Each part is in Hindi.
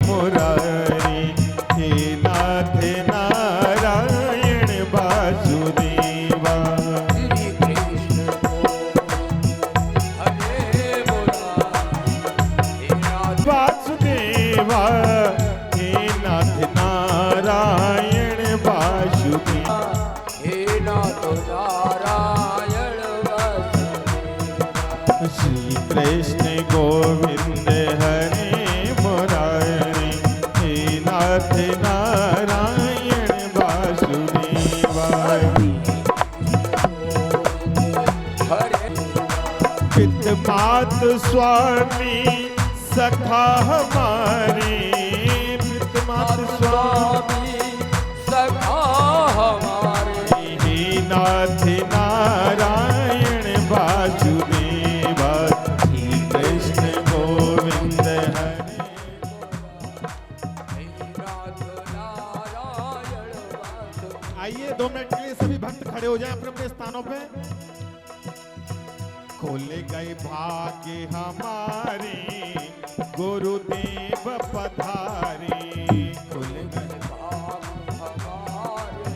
मुरारी, हे नाथ नारायण वासुदेवा। श्री कृष्ण हरे मुरारी, हे नाथ वासुदेवा, हे नाथ नारायण वासुदेवा। हे नाथ नारायण वासुदेवा। श्री कृष्ण गोविंद हरे मुरारी, हे नाथ नारायण वासुदेवा। हरे पित मात स्वामी सखा हमारे, पित मात स्वामी सखा हमारे। हे नाथ नारायण वासुदेवा। श्री कृष्ण गोविंद हरे। नाथ नारायण वासुदेवा। आइए 2 मिनट के लिए सभी भक्त खड़े हो जाएं अपने अपने स्थानों पे। खोले गए भाग्य हमारे, गुरुदेव पधारे। खोले गए भाग हमारे,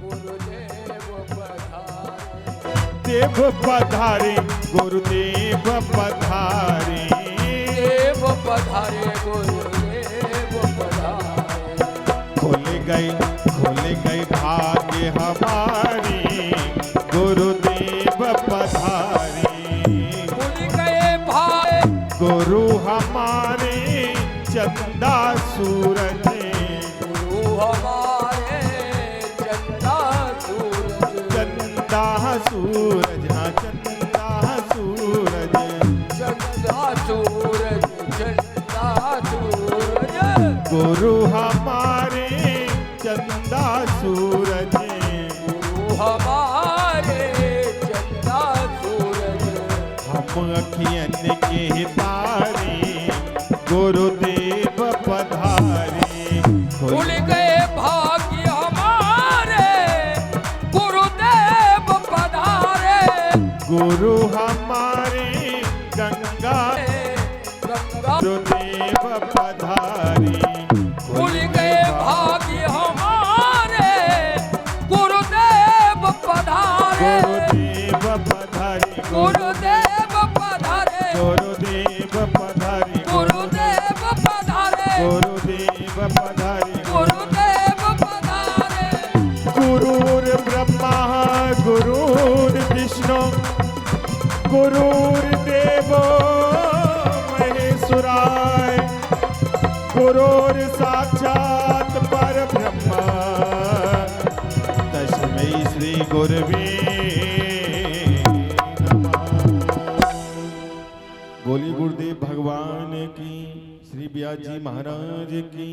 गुरुदेव पधारे। देव पधारे, गुरुदेव पधारे। देव पधारे, गुरुदेव पधारे। खोले गए भाग्य हमारे, गुरुदेव पधारे। खुल गए भाई गुरु हमारे चंदा सूरज, गुरु हमारे चंदा सूरज। चंदा सूरज, हाँ चंदा सूरज। चंदा सूरज, चंदा सूरज। गुरु हमारे चंदा सूरज। गुरु हमारे चंदा सूरज। हम अखियन के तारे, गुरुदेव पधारे। खुल गए भाग्य हमारे, गुरुदेव पधारे। गुरु हमारे गंगा, गंगा गुरुदेव पधारे। खुल गए भाग्य हमारे, गुरुदेव पधारे। गुरुदेव पधारे, गुरुदेव पधारे। गुरुदेव पधारे, गुरुदेव पधारे। गुरुदेव पधारे। गुरुदेव पधारे। गुरुर् ब्रह्मा गुरुर् विष्णु, गुरुर्देवो महेश्वराय, गुरुर् साक्षात् परब्रह्म, तस्मै श्री गुरवे नमः। बोली गुरुदेव भगवान की, श्री व्यास जी महाराज की,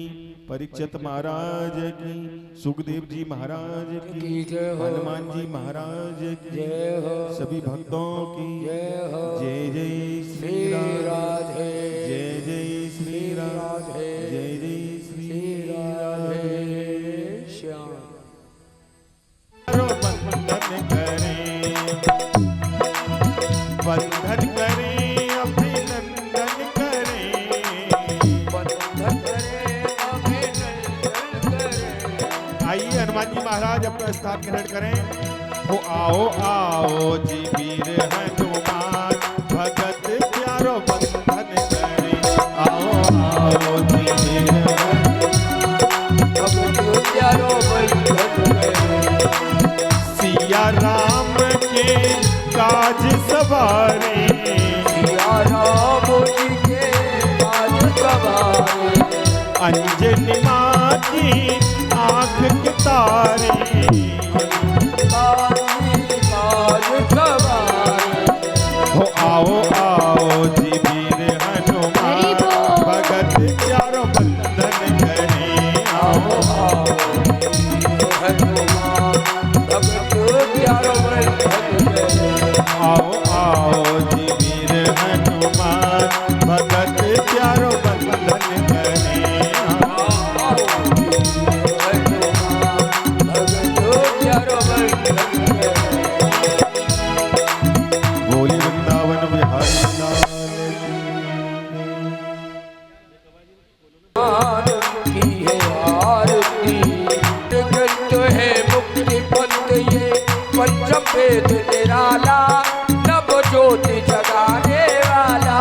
परीक्षित महाराज की, सुखदेव जी महाराज की, जय हो। हनुमान जी महाराज की, जय हो। सभी भक्तों की जय हो। जय जय श्री श्री राधे, राधे। जय जय श्री राधे, जय जय श्री राधे। श्याम बंधन करें, बंधन करें, अभिनंदन करें। बंधन करे, अभिनंदन करे। आइए हनुमान जी महाराज अपना स्थान ग्रहण करें। हो आओ आओ जी वीर हनुमान, भगत प्यारो बंधन करें। आओ आओ जी वीर अब तो प्यारो बंधन करे। सिया राम के काज सवारे, सिया राम जी के काज सवारे। अंजनी माँ की आँख के तारे। काज सवारे। हो आओ आओ जी वीर हनुमान, भगत प्यारो बंधन करें। आओ आओ हनुमान, भगत प्यारो बंधन करे। आओ आओ जी वीर हनुमान, भगत प्यारो बंधन करें। बोली वृंदावन बिहारी लाल की। पंचम वेद निराला, नव ज्योति जगाने वाला।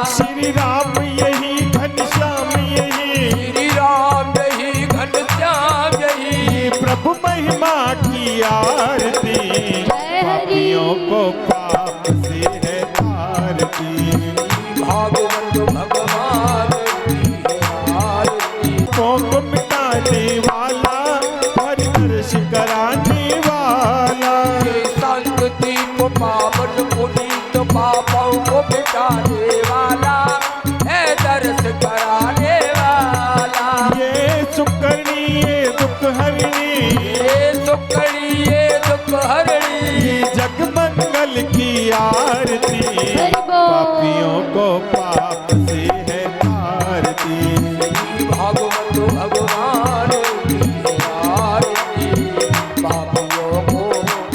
श्री राम यही घनश्याम यही, श्री राम यही घनश्याम यही, प्रभु महिमा की आरती, पापियों को पाप से है तारती। भागवत भगवान की है आरती। पापों को मिटाने वाला, हर दर्श कराने वाला, ये संगति को पावन पुनीत पापों को मिटाने वाला, है दर्श कराने वाला। ये सुकर्णी ये दुख हरणी, ये सुकड़ी ये दुख हरणी, ये जग मंगल की आरती, पापियों को पाप से है तारती। भागवत भगवान की है आरती, पापियों को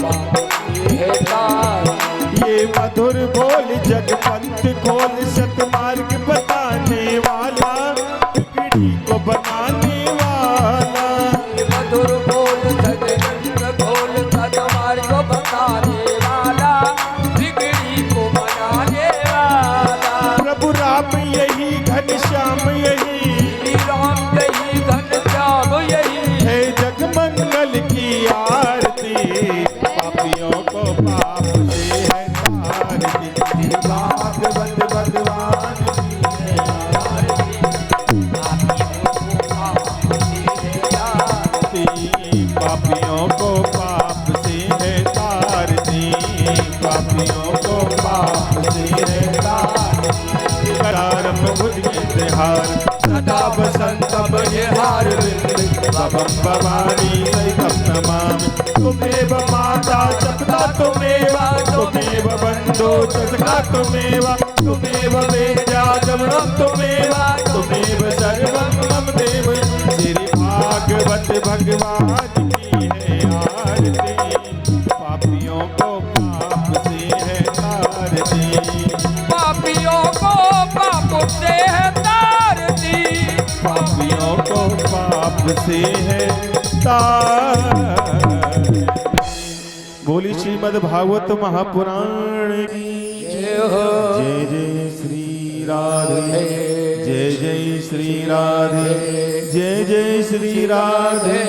पाप से है तारती। ये मधुर बोल जगपंथ खोल, सतमार्ग बताने वाला, बिगड़ी को बनाने वाला। ये मधुर बोल सजगंध घोल, सतमार्ग बताने वाला, बिगड़ी को बनाने वाला। प्रभु राम यही घनश्याम यही, श्री राम यही घनश्याम यही, है जग मंगल की आरती, पापियों को पाप से है तारती। भागवत भगवान की है आरती, पापियों को पाप से है तारती, पापियों को पाप से है तारती। करारम भुज के त्योहार, सदा बसंत बहिहार विंद, बबम भवानी सहितम नमामि। तुमेव माता जपता तुमेव, तुमेव बंधो जसका तुमेव, तुमेव वेद्या जमणं तुमेव, तुमेव सर्वं मम देव। श्री भागवत भगवान की है आरती, पापियों को पाप से है तारती। पापियों को पाप से है तारती। पापियों को पाप से है तारती। बोली श्रीमद् भागवत महापुराण की जय हो। जय जय श्री राधे, जय जय श्री राधे, जय जय श्री राधे।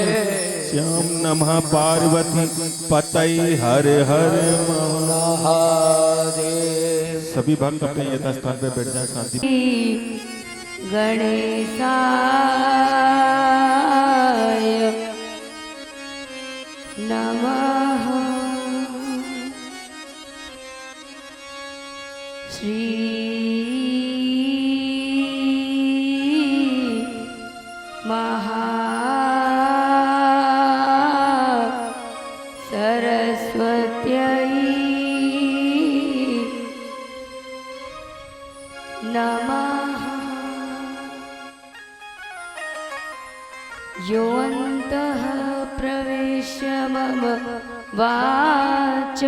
श्याम नमः पार्वती पतये हर हर महादेव। सभी भक्त अपने यथास्थान पर बैठ जाए शांति। गणेशाय नमः। श्री सरस्वत्यै नमः। योऽन्तः प्रविश्य मम वाच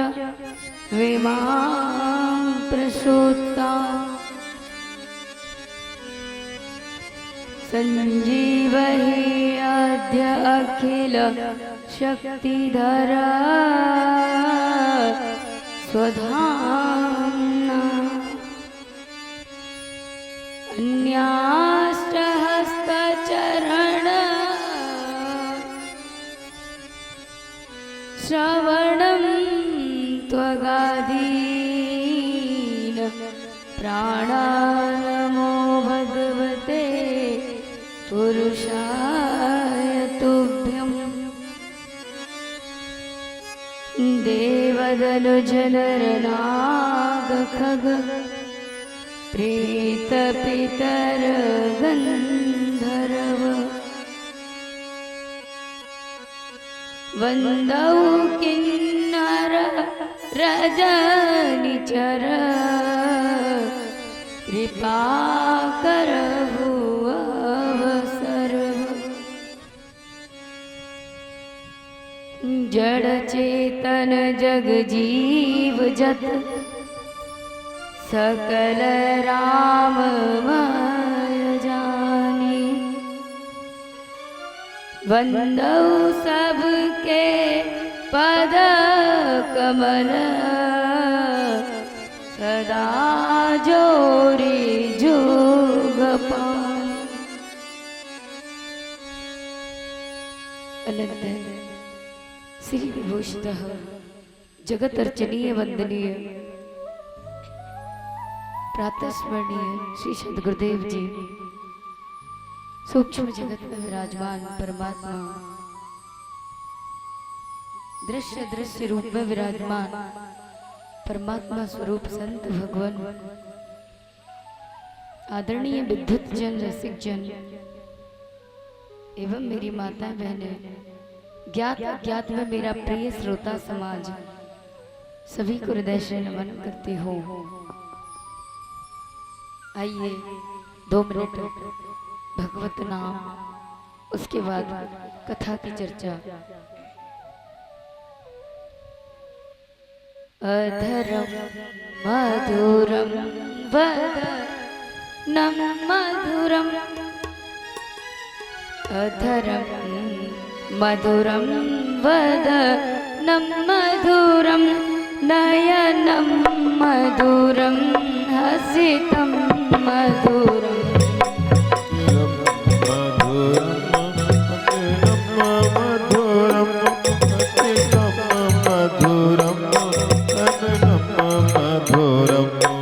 विमां प्रसूताम् संजीवहि अद्य अखिल शक्तिधरा स्वधाम्ना। अन्याष्टहस्तचरण श्रवणं त्वगादीन प्राणानमो भगवते पुरुषाय तुभ्यं। देवदनुजनरनागखग प्रेतपितर गन्धर्व वन्दौ किन्नर रजनिचर कृपाकर भुवः जड़ चेतन जग जीव जत सकल राममय जानी। वंदौ सबके पद कमल सदा जोरी जुग पान। अनंत श्री विभूषितः जगत अर्चनीय वंदनीय प्रातः स्मरणीय श्री सद्गुरुदेव जी सूक्ष्म जगत में विराजमान परमात्मा, दृश्य दृश्य रूप में विराजमान परमात्मा स्वरूप संत भगवान, आदरणीय विद्युत जन रसिक जन एवं मेरी माता बहनें, ज्ञात अज्ञात में मेरा प्रिय श्रोता समाज, सभी को हृदय से नमन करती हूँ। आइए 2 मिनट भगवत नाम, उसके बाद कथा की चर्चा। अधरम मधुरम वदनम मधुरम, अधरम मधुरम वदनम मधुरम, नयनम मधुरम हसितम मधुरम।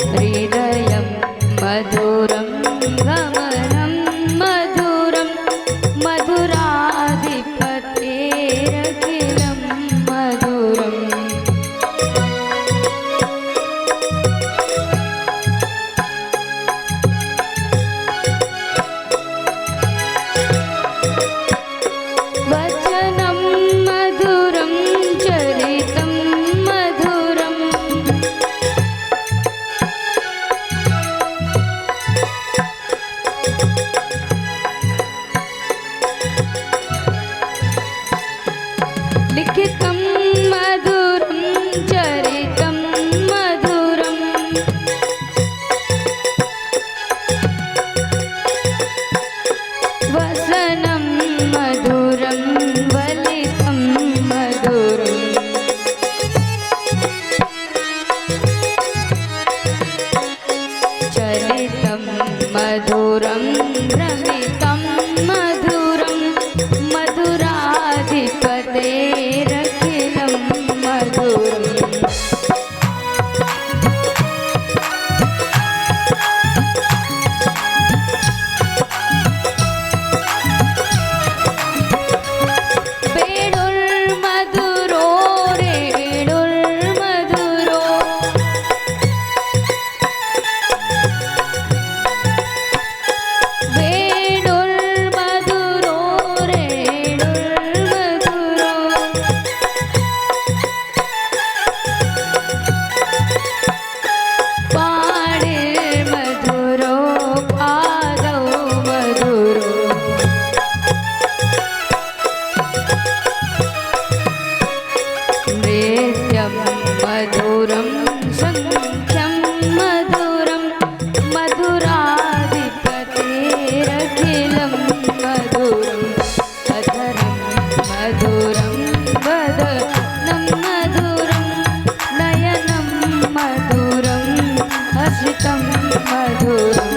हृदयं मधुरं गमनं मधुरं, मधुराधिपतेरखिलं मधुरम्। वचनं मधुरं चरितं मधुरम्, लिखितं मधुरं चरितं मधुरम्, वसनं मधुरं वलितं मधुरम्, चरितं मधुरं भ्रमितं मधुरं, मधुराधिपतेरखिलं मधुरम्। वेणुर्मधुरो रेणुर्मधुरो, वेणुर्मधुरो रेणुर्मधुरो, पाणिर्मधुरो पादौ मधुरो, नृत्यं मधुरं सङ्ख्यं मधुरं, मधुराधिपतेरखिलं मधुरम्। अधरं मधुरं वदनं मधुरं, नयनं मधुरं हसितं मधुरम्।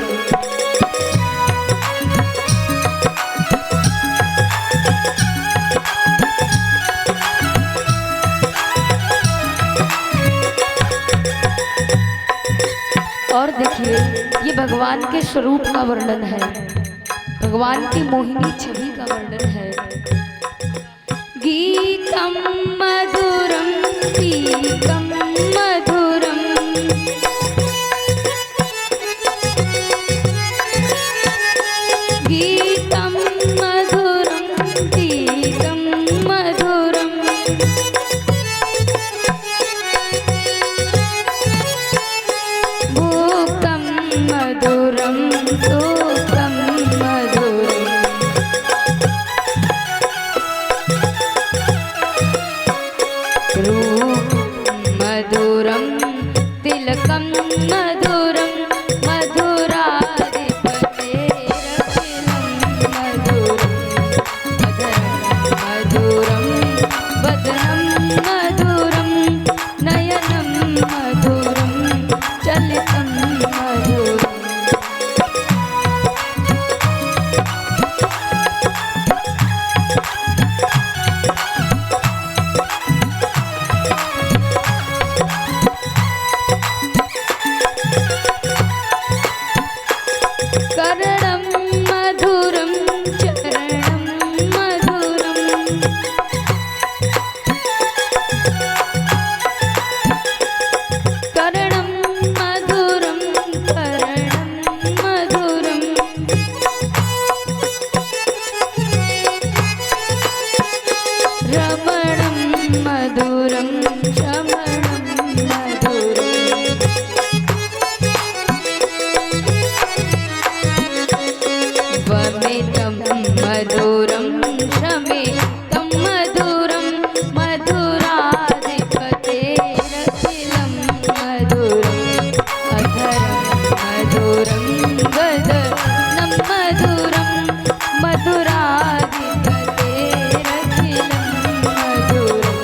और देखिए ये भगवान के स्वरूप का वर्णन है, भगवान की मोहिनी छवि का वर्णन है। गीतम मधुरम पीतम मधुरम, गीतम मधुरम पीतम मधुरम, भूक्तं मधुरं सूक्तं मधुरम्, रूपं मधुरं मधुरं शमितं मधुरं मधुराधिपतेरखिलं मधुरम् अधरं मधुरं वदनं मधुरं मधुराधिपतेरखिलं मधुरम्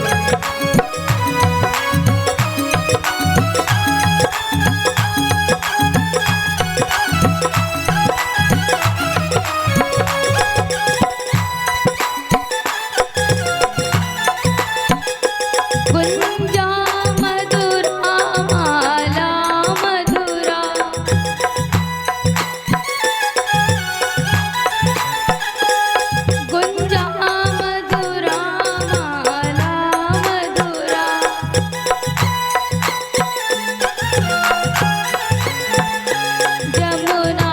गुंजा मधुरा माला मधुरा गुंजा मधुरा माला मधुरा जमुना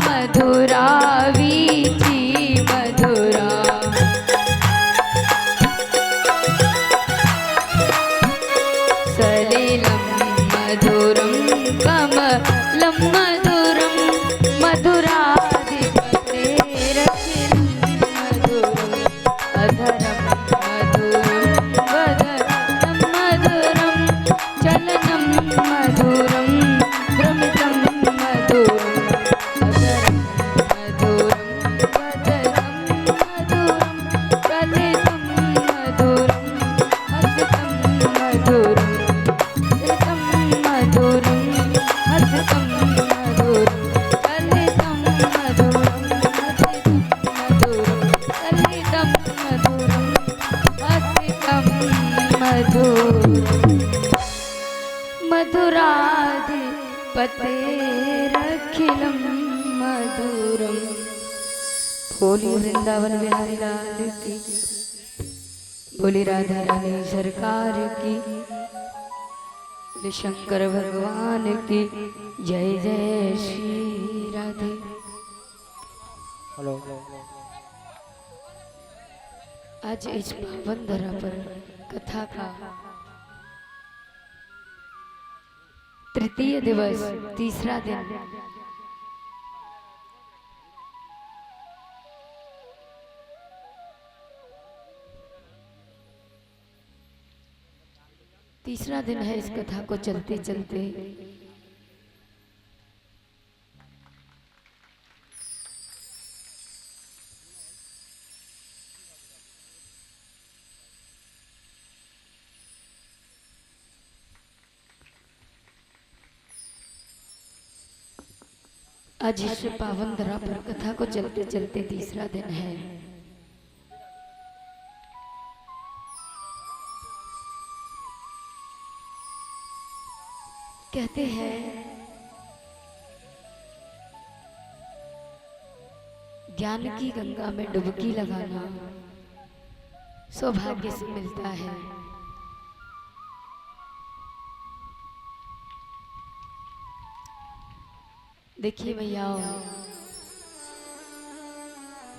मधुरा वीची मधुरा सलिलं मधुरं कमलं मधुरं मधुराधिपतेरखिलं मधुरम् अधरं मधुरं वदनं मधुरं चलनं मधुरं भ्रमितं मधुरम् अधरं मधुरं वदनं मधुरं चलितं मधुरं हसितं मधुरम् हसितं मधुरं हसितं मधुरं चलितं मधुरं हसितं मधुरं चलितं मधुरं हसितं मधुरम् मधुराधिपतेरखिलं मधुरम्। बोली वृंदावन बिहारी लाल की, बोली राधा रानी सरकार की, बोली शंकर भगवान की जय जय श्री राधे। आज इस पावन धरा पर कथा का तृतीय दिवस, तीसरा दिन। तीसरा दिन है इस कथा को चलते चलते। आज इस पावन धरा पर कथा को चलते चलते तीसरा दिन है। कहते हैं ज्ञान की गंगा में डुबकी लगाना सौभाग्य से मिलता है। देखिए भैया,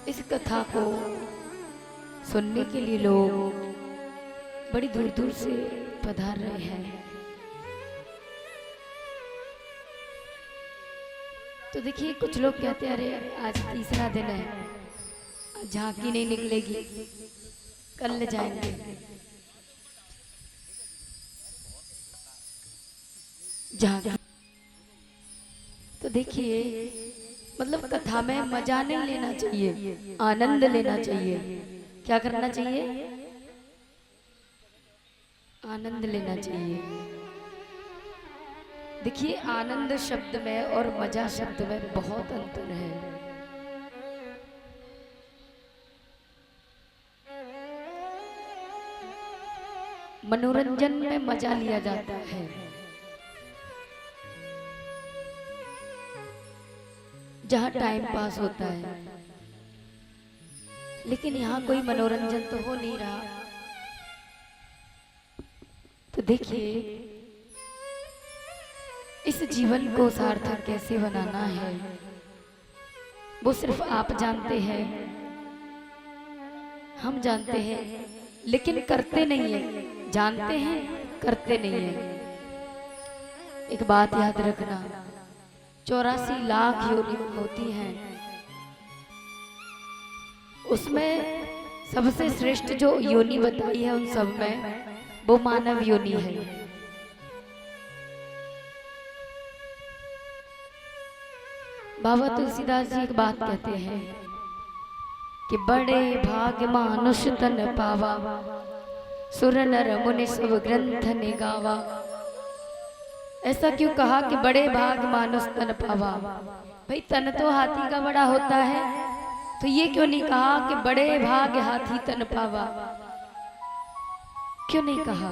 इस कथा को सुनने के लिए लोग बड़ी दूर दूर से पधार रहे हैं। तो देखिए, कुछ लोग कहते हैं अरे आज तीसरा दिन है, आज झांकी नहीं निकलेगी, कल जाएंगे। झांकी तो देखिए, मतलब कथा में मजा नहीं लेना चाहिए, आनंद लेना चाहिए। क्या करना चाहिए? आनंद लेना चाहिए। देखिए, आनंद शब्द में और मजा शब्द में बहुत अंतर है। मनोरंजन में मजा लिया जाता है, जहाँ टाइम पास होता है, लेकिन यहाँ कोई मनोरंजन तो हो नहीं रहा। तो देखिए, इस जीवन को सार्थक कैसे बनाना है वो सिर्फ आप जानते हैं, हम जानते हैं, लेकिन करते नहीं है। जानते हैं, करते नहीं है। एक बात याद रखना, 84 लाख योनि होती हैं, उसमें सबसे श्रेष्ठ जो योनि बताई है उन सब में वो मानव योनि है। बाबा तुलसीदास जी एक बात कहते हैं कि बड़े भाग मानुष तन पावा, सुर नर मुनि सब ग्रंथ ने गावा। ऐसा क्यों कहा कि बड़े भाग मानुष तन पावा? भाई तन तो हाथी का बड़ा होता है, तो ये क्यों नहीं कहा कि बड़े भाग हाथी तन पावा? क्यों नहीं कहा?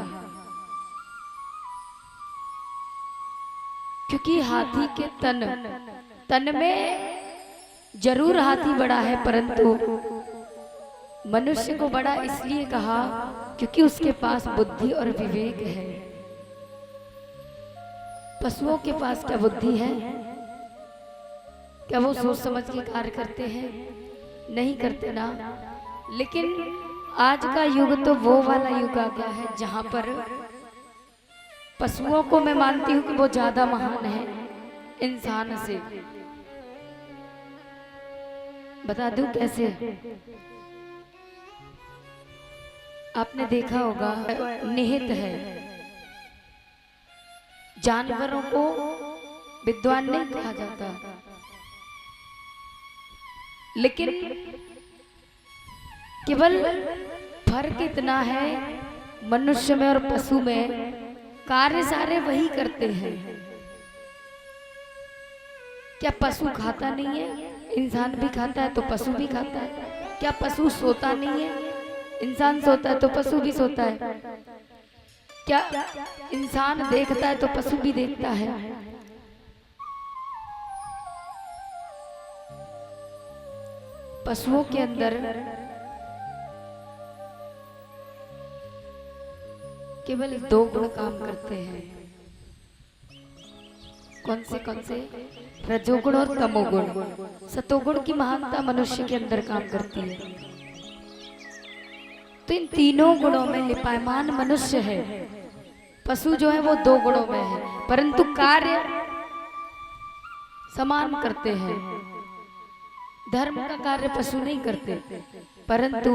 क्योंकि हाथी के तन में जरूर हाथी बड़ा है, परंतु मनुष्य को बड़ा इसलिए कहा क्योंकि उसके पास बुद्धि और विवेक है। पशुओं के पास क्या बुद्धि है? क्या वो सोच समझ के कार्य करते हैं? नहीं करते ना। लेकिन आज का युग तो वो वाला युग आ गया है जहां पर पशुओं को मैं मानती हूँ कि वो ज्यादा महान है इंसान से। बता दूं कैसे? आपने देखा होगा निहित है, जानवरों को विद्वान नहीं कहा जाता, लेकिन केवल फर्क इतना है मनुष्य में और पशु में, कार्य सारे वही करते हैं। क्या पशु खाता नहीं है? इंसान भी खाता है तो पशु भी खाता है। क्या पशु सोता नहीं है? इंसान सोता है तो पशु भी सोता है। क्या इंसान देखता है तो पशु भी देखता है। पशुओं के अंदर केवल 2 गुण काम करते हैं। कौन से? रजोगुण और तमोगुण। सतोगुण की महानता मनुष्य के अंदर काम करती है। तो इन तीनों गुणों में लिपायमान मनुष्य है। पशु जो है वो 2 गुणों में है, परंतु कार्य समान करते हैं। धर्म का कार्य पशु नहीं करते, परंतु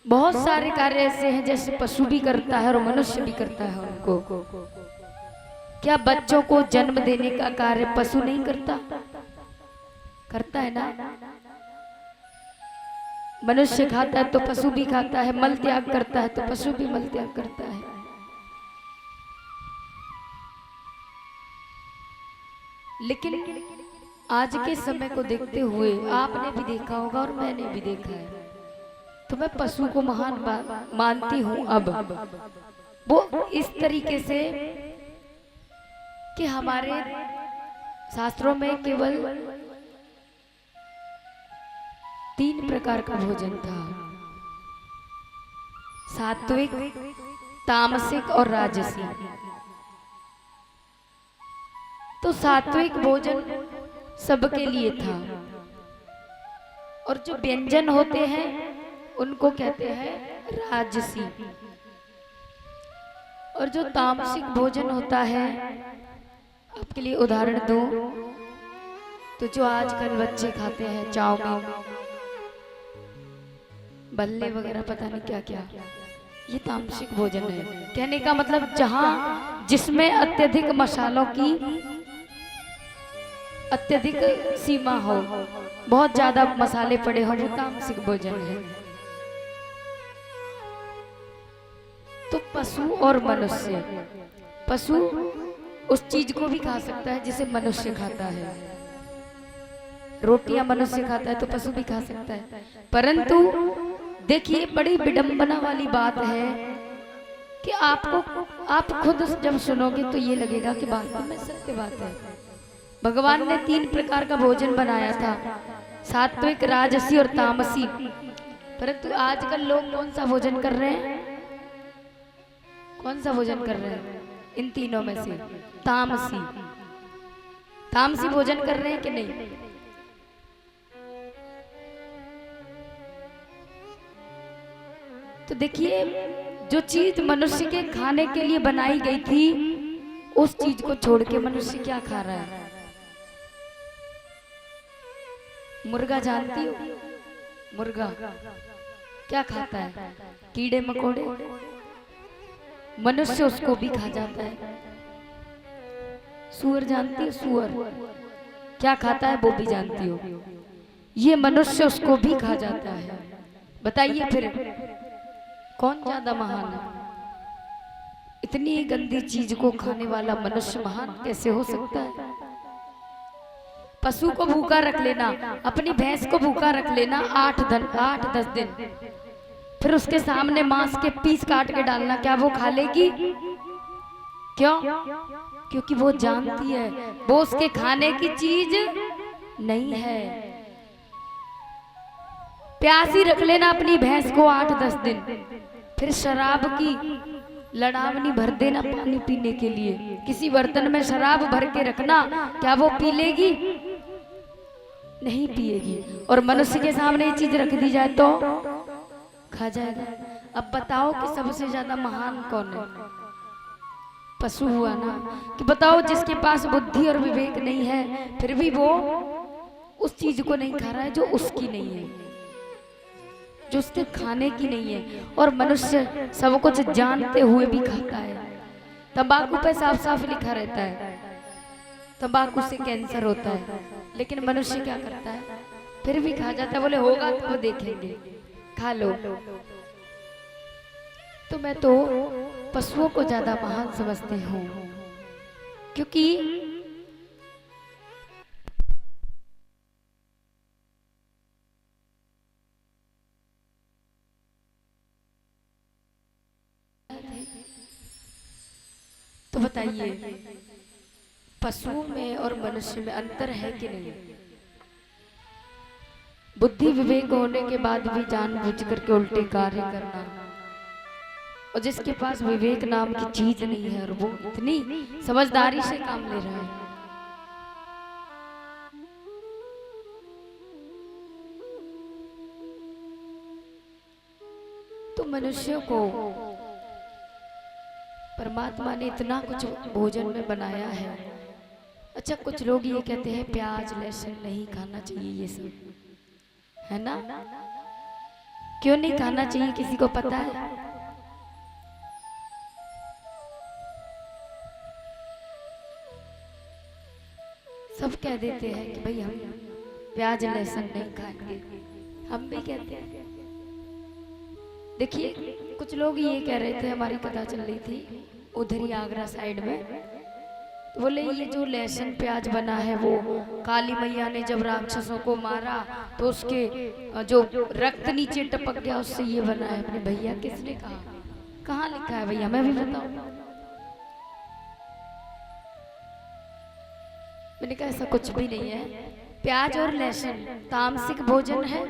बहुत सारे कार्य ऐसे हैं जैसे पशु भी करता है और मनुष्य भी करता है उनको। क्या बच्चों को जन्म देने का कार्य पशु नहीं करता? करता है ना। मनुष्य खाता है तो पशु भी खाता है, मल त्याग करता है तो पशु भी मल त्याग करता है। लेकिन आज के समय को देखते हुए आपने भी देखा होगा और मैंने भी देखा है, तो मैं पशु को महान मानती हूं। अब वो इस तरीके से कि हमारे शास्त्रों में केवल 3 प्रकार का भोजन था, सात्विक, तामसिक और राजसिक। तो सात्विक भोजन सबके लिए था, और जो व्यंजन होते हैं उनको कहते हैं राजसी। और जो तामसिक भोजन होता है, आपके लिए उदाहरण दूं तो जो आजकल बच्चे खाते हैं चाउमीन, बल्ले वगैरह, पता नहीं क्या क्या, ये तामसिक भोजन है। कहने का मतलब जहां जिसमें अत्यधिक मसालों की अत्यधिक सीमा हो, बहुत ज्यादा मसाले पड़े हो, वो तामसिक भोजन है। तो पशु और मनुष्य, पशु उस चीज को भी खा सकता है जिसे मनुष्य खाता है। रोटियां मनुष्य खाता है तो पशु भी खा सकता है। परंतु देखिए, बड़ी विडंबना वाली बात है कि आप खुद जब सुनोगे तो ये लगेगा कि वास्तव में सत्य बात है। भगवान ने 3 प्रकार का भोजन बनाया था, सात्विक, राजसी और तामसी। परंतु आजकल लोग कौन सा भोजन कर रहे हैं? कौन सा भोजन कर रहे हैं? इन तीनों में से तामसी। तामसी भोजन कर रहे हैं कि नहीं? तो देखिए, जो चीज मनुष्य के खाने के लिए बनाई गई थी, उस चीज को छोड़ के मनुष्य क्या खा रहा है? मुर्गा जानती हो? मुर्गा क्या खाता है? कीड़े मकोड़े। मनुष्य उसको भी खा जाता है। सूअर जानती हो? सूअर क्या खाता है वो भी जानती हो। ये मनुष्य उसको भी खा जाता है। बताइए फिर कौन ज्यादा महान है? इतनी गंदी चीज को खाने वाला मनुष्य महान कैसे हो सकता है? पशु को भूखा रख लेना, अपनी भैंस को भूखा रख लेना 8-10 दिन, फिर उसके सामने मांस के पीस काट के डालना, क्या वो खा लेगी? क्यों? क्योंकि वो जानती है वो उसके खाने की चीज नहीं है। प्यासी रख लेना अपनी भैंस को 8-10 दिन, फिर शराब की लड़ावनी भर देना पानी पीने के लिए, किसी बर्तन में शराब भर के रखना, क्या वो पी लेगी? नहीं पिएगी। और मनुष्य के सामने ये चीज रख दी जाए तो खा जाएगा। अब बताओ कि सबसे ज्यादा महान कौन है? पशु हुआ ना। कि बताओ जिसके पास बुद्धि और विवेक नहीं है फिर भी वो उस चीज को नहीं खा रहा है जो उसकी नहीं है, जो उसके खाने की नहीं है। और मनुष्य सब कुछ जानते हुए भी खाता है। तंबाकू पे साफ साफ लिखा रहता है तंबाकू से कैंसर होता है, लेकिन मनुष्य क्या करता है? फिर भी खा जाता है। बोले होगा तो देखेंगे, खा लो। तो मैं तो पशुओं को ज्यादा महान समझती हूँ, क्योंकि तो बताइए पशु में और मनुष्य में अंतर है कि नहीं? बुद्धि विवेक होने के बाद भी जानबूझ करके उल्टे कार्य करना, और जिसके पास विवेक नाम की चीज नहीं है और वो इतनी समझदारी से काम ले रहा है। तो मनुष्यों को परमात्मा ने इतना कुछ भोजन में बनाया है। अच्छा, कुछ लोग ये कहते हैं प्याज लहसुन नहीं खाना चाहिए, ये सब है ना? क्यों नहीं खाना चाहिए, किसी को पता है? सब कह देते हैं कि भाई हम प्याज लहसुन नहीं खाएंगे, हम भी कहते हैं। देखिए कुछ लोग ये कह रहे थे, हमारी कथा चल रही थी उधर ही आगरा साइड में, तो बोले ये जो लहसुन प्याज बना है वो काली मैया ने जब राक्षसों को मारा तो उसके जो रक्त नीचे टपक गया उससे ये बना है। अपने भैया किसने कहा? कहाँ लिखा है भैया, मैं भी बताऊं? मैंने कहा ऐसा कुछ भी नहीं है। प्याज और लहसुन तामसिक भोजन है,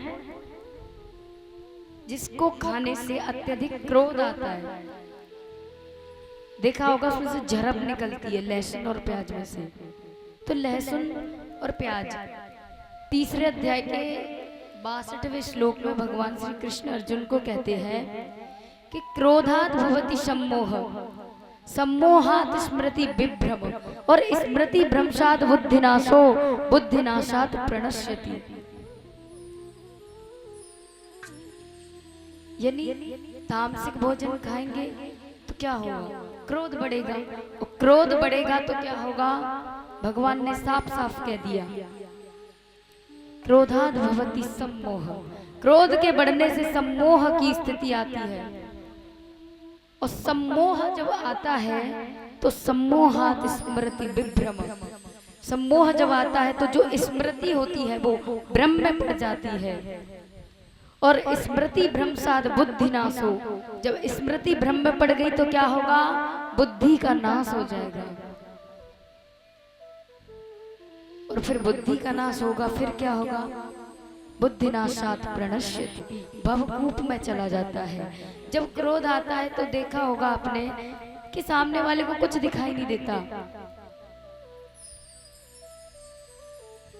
जिसको खाने से अत्यधिक क्रोध आता है। देखा होगा उसमें से झरप निकलती है लहसुन और प्याज में से। तो लहसुन और प्याज 3 अध्याय के 62वें श्लोक में भगवान श्री कृष्ण अर्जुन को कहते हैं कि क्रोधात् भवति सम्मोह, सम्मोहात् स्मृति विभ्रम, और स्मृति भ्रंशात् बुद्धिनाशो, बुद्धिनाशात् प्रणश्यति। यानी तामसिक भोजन खाएंगे तो क्या होगा? क्रोध बढ़ेगा, और क्रोध बढ़ेगा तो क्या होगा? भगवान ने साफ साफ कह दिया क्रोधाद् भवति सम्मोह। क्रोध के बढ़ने से सम्मोह की स्थिति आती है, और सम्मोह जब आता है तो सम्मोहात् स्मृति विभ्रम। सम्मोह जब आता है तो जो स्मृति होती है वो भ्रम में पड़ जाती है, और स्मृति भ्रंशात् बुद्धिनाशो। जब स्मृति भ्रम में पड़ गई तो क्या होगा? बुद्धि का नाश हो जाएगा, और फिर बुद्धि का नाश होगा फिर क्या होगा? बुद्धिनाशात् प्रणश्यति, भवकूप में चला जाता है। जब क्रोध आता है तो देखा होगा आपने कि सामने वाले को कुछ दिखाई नहीं देता।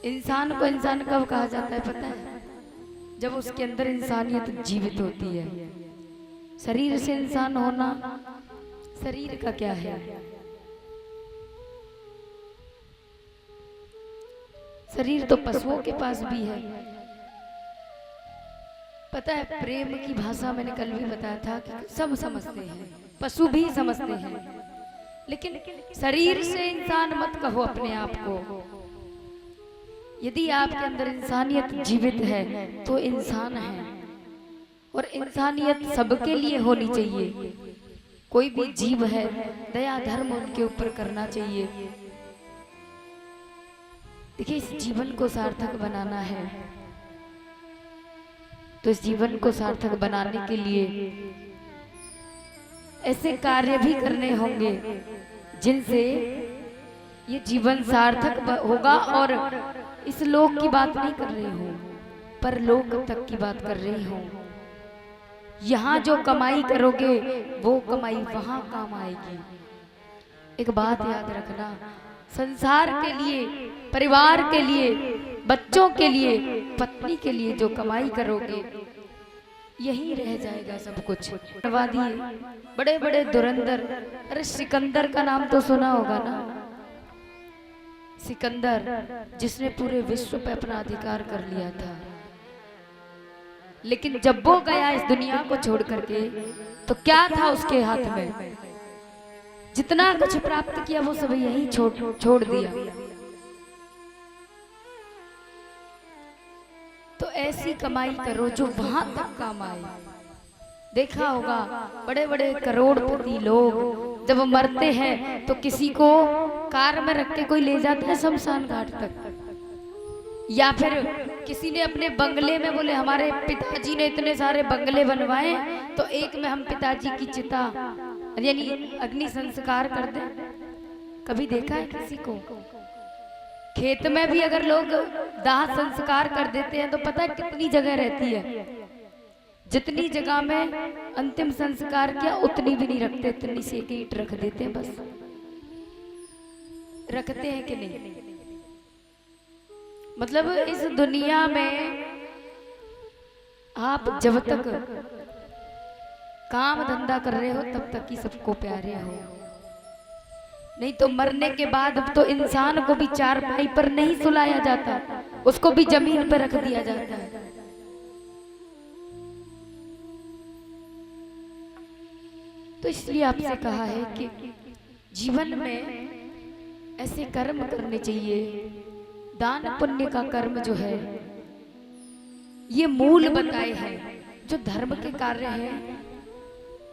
इंसान को इंसान कब कहा जाता है पता है? जब उसके अंदर इंसानियत जीवित होती है। शरीर से इंसान होना, शरीर का क्या है? शरीर तो पशुओं के पास भी है, पता है प्रेम की भाषा मैंने कल भी बताया था कि सब समझते हैं, पशु भी समझते हैं, लेकिन शरीर से इंसान मत कहो अपने आप को। यदि आपके अंदर इंसानियत जीवित है तो इंसान है, और इंसानियत सबके लिए होनी चाहिए। कोई भी जीव है, दया धर्म उनके ऊपर करना चाहिए। देखिए, इस जीवन को सार्थक बनाना है, तो इस जीवन को सार्थक बनाने के लिए ऐसे कार्य भी करने होंगे जिनसे ये जीवन सार्थक होगा। और इस लोक की बात नहीं कर रही हूँ, पर लोक तक की बात कर रही हूँ। यहाँ जो कमाई करोगे वो कमाई वहां काम आएगी। एक बात याद रखना, संसार के लिए, परिवार के लिए, बच्चों के लिए, पत्नी के लिए जो कमाई करोगे यही रह जाएगा सब कुछ। बड़े बड़े धुरंधर, अरे सिकंदर का नाम तो सुना होगा ना, सिकंदर जिसने पूरे विश्व पे अपना अधिकार कर लिया था। लेकिन जब वो गया इस दुनिया को छोड़ करके, तो क्या था उसके हाथ में? जितना कुछ प्राप्त किया वो सब यही छोड़ दिया। तो ऐसी कमाई करो जो वहां तक काम आए। देखा होगा बड़े बड़े करोड़पति लोग जब मरते हैं तो किसी को कार में रख के कोई ले जाता है शमशान घाट तक, या फिर किसी ने अपने बंगले में, बोले हमारे पिताजी ने इतने सारे बंगले बनवाए तो एक में हम पिताजी की चिता यानी अग्नि संस्कार कर दें। कभी देखा है किसी को? खेत में भी अगर लोग दाह संस्कार कर देते हैं तो पता है कितनी जगह रहती है? जितनी जगह में अंतिम संस्कार किया उतनी भी नहीं रखते, इतनी सी एक ईंट रख देते हैं बस। रखते हैं कि नहीं? मतलब इस दुनिया में आप जब तक काम धंधा कर रहे हो तब तक ही सबको प्यारे हो, नहीं तो मरने के बाद अब तो इंसान को भी चारपाई पर नहीं सुलाया जाता, उसको भी जमीन पर रख दिया जाता है। तो इसलिए आपसे कहा है कि जीवन में ऐसे कर्म करने चाहिए। दान पुण्य का कर्म जो है ये मूल बताए हैं, जो धर्म के कार्य हैं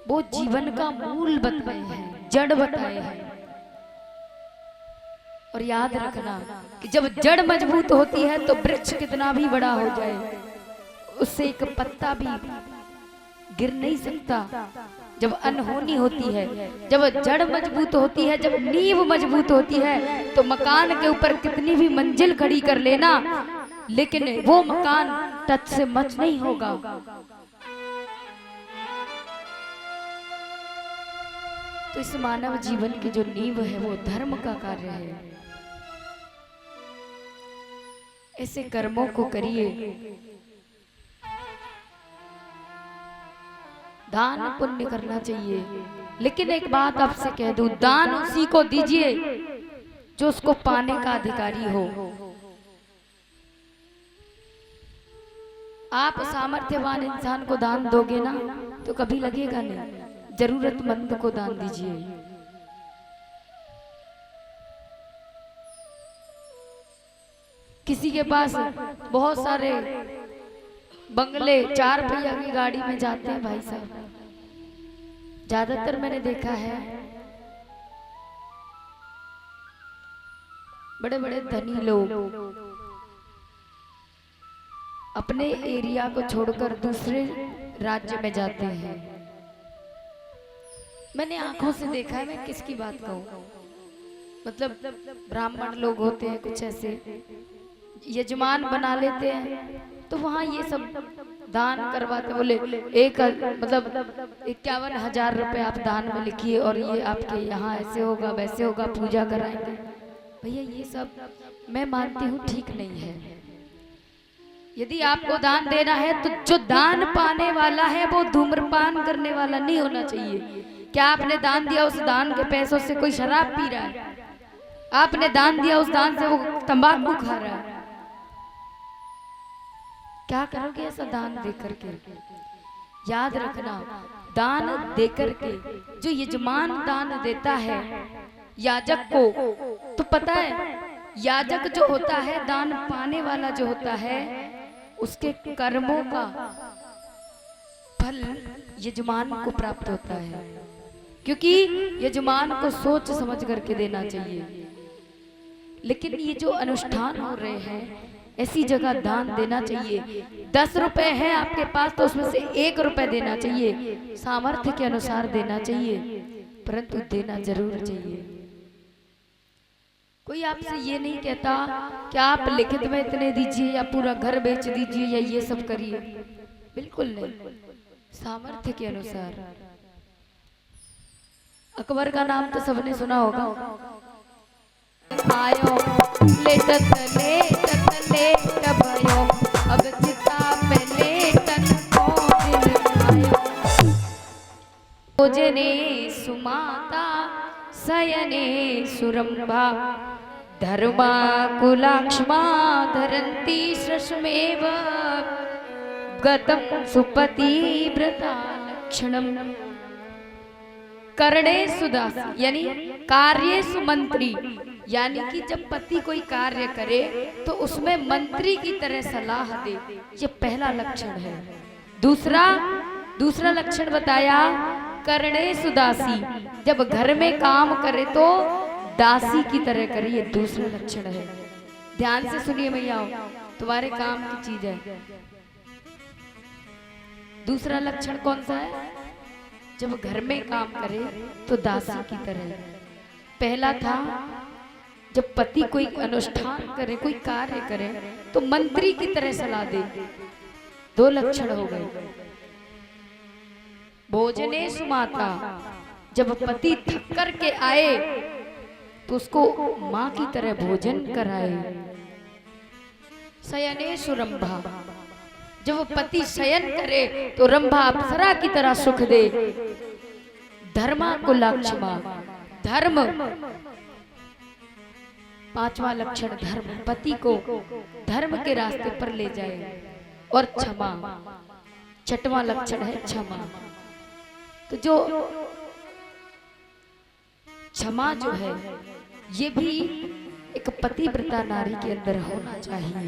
वो जीवन का मूल बताए हैं, जड़ बताए हैं। और याद रखना कि जब जड़ मजबूत होती है तो वृक्ष कितना भी बड़ा हो जाए उससे एक पत्ता भी गिर नहीं सकता। जब अनहोनी होती है, जब जड़ मजबूत होती है, जब नींव मजबूत होती है तो मकान के ऊपर कितनी भी मंजिल खड़ी कर लेना, लेकिन वो मकान टच से मच नहीं होगा। तो इस मानव जीवन की जो नींव है वो धर्म का कार्य है। ऐसे कर्मों को करिए, दान पुण्य करना चाहिए। लेकिन एक बात आपसे कह दूं, दान उसी को दीजिए जो उसको पाने का अधिकारी हो। आप सामर्थ्यवान इंसान को दान दोगे ना तो कभी लगेगा नहीं, जरूरतमंद को दान दीजिए। किसी के पास बहुत सारे बंगले, 4 पहिया की गाड़ी में जाते हैं भाई साहब, ज्यादातर मैंने देखा है बड़े बड़े धनी लोग अपने एरिया को छोड़कर दूसरे राज्य में जाते हैं। मैंने आंखों से देखा है, मैं किसकी बात कहूँ, मतलब ब्राह्मण लोग होते हैं कुछ ऐसे, यजमान बना लेते हैं तो वहाँ ये सब दान करवाते, बोले एक मतलब 51,000 रुपए आप दान में लिखिए और ये आपके यहाँ ऐसे होगा वैसे होगा, पूजा कराएंगे। भैया ये सब मैं मानती हूँ ठीक नहीं है। यदि आपको दान देना है तो जो दान पाने वाला है वो धूम्रपान करने वाला नहीं होना चाहिए। क्या आपने दान दिया, उस दान के पैसों से कोई शराब पी रहा है? आपने दान दिया, उस दान से वो तंबाकू खा रहा है। क्या करोगे ऐसा दान दे करके? याद रखना, दान दे करके जो यजमान दान देता है याजक को, तो पता है याजक जो होता है, दान पाने वाला जो होता है, उसके कर्मों का फल यजमान को प्राप्त होता है। क्योंकि यजमान को सोच समझ करके देना चाहिए। लेकिन ये जो अनुष्ठान हो रहे हैं, ऐसी जगह दान देना चाहिए। 10 रुपए है आपके पास तो उसमें से 1 रुपए देना चाहिए, सामर्थ्य के अनुसार देना चाहिए, परंतु देना जरूर चाहिए। कोई आपसे ये नहीं कहता कि आप लिखित में इतने दीजिए या पूरा घर बेच दीजिए या ये सब करिए, बिल्कुल नहीं, सामर्थ्य के अनुसार। अकबर का नाम तो सबने सुना होगा। आयो लेटत भयो, अब चिता में लेटन को दिन आयो। भोजने सुमाता शयने सुरंभा, धर्मा कुलाक्ष्मा धरन्ति श्रशमेव, गतम सुपति व्रता लक्षणम। करणे सुदासी यानी कार्ये सुमंत्री, यानी कि जब पति कोई कार्य करे तो उसमें मंत्री की तरह सलाह दे, ये पहला लक्षण है। दूसरा लक्षण बताया करणे सुदासी, जब घर में काम करे तो दासी की तरह करे, ये दूसरा लक्षण है। ध्यान से सुनिए भैया, तुम्हारे काम की चीज है। दूसरा लक्षण कौन सा है? जब घर में काम करे तो दासी की तरह। पहला था जब पति कोई अनुष्ठान करे, कोई कार्य करे तो मंत्री की तरह सलाह दे। 2 लक्षण हो गए। भोजने सुमाता, जब पति थक कर के आए तो उसको माँ की तरह भोजन कराए। शयने सुरंभा, जब पति शयन करे तो रंभा अप्सरा की तरह सुख दे। धर्मा कुलाक्षमा, धर्म, 5वां लक्षण धर्म, पति को धर्म के रास्ते पर ले जाए। और क्षमा, 6वां लक्षण है क्षमा। तो जो क्षमा जो है ये भी एक पतिव्रता नारी के अंदर होना चाहिए।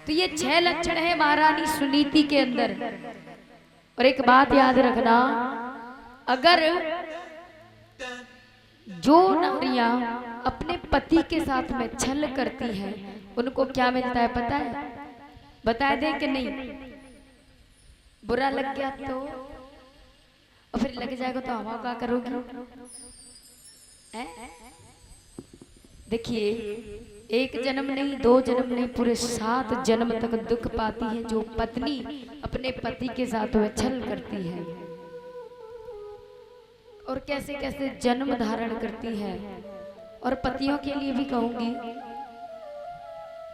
तो ये 6 लक्षण है महारानी सुनीति के अंदर। और एक बात याद रखना, अगर जो नारियां अपने पति के साथ में छल करती हैं उनको क्या मिलता है पता है? बता दे कि नहीं? बुरा लग गया तो, और फिर लग जाएगा तो हम क्या करोगी? देखिए, 1 जन्म नहीं, 2 जन्म नहीं, पूरे 7 जन्म तक दुख पाती है जो पत्नी अपने पति के साथ वह छल करती है। और कैसे कैसे जन्म धारण करती है। और पतियों के लिए भी कहूंगी,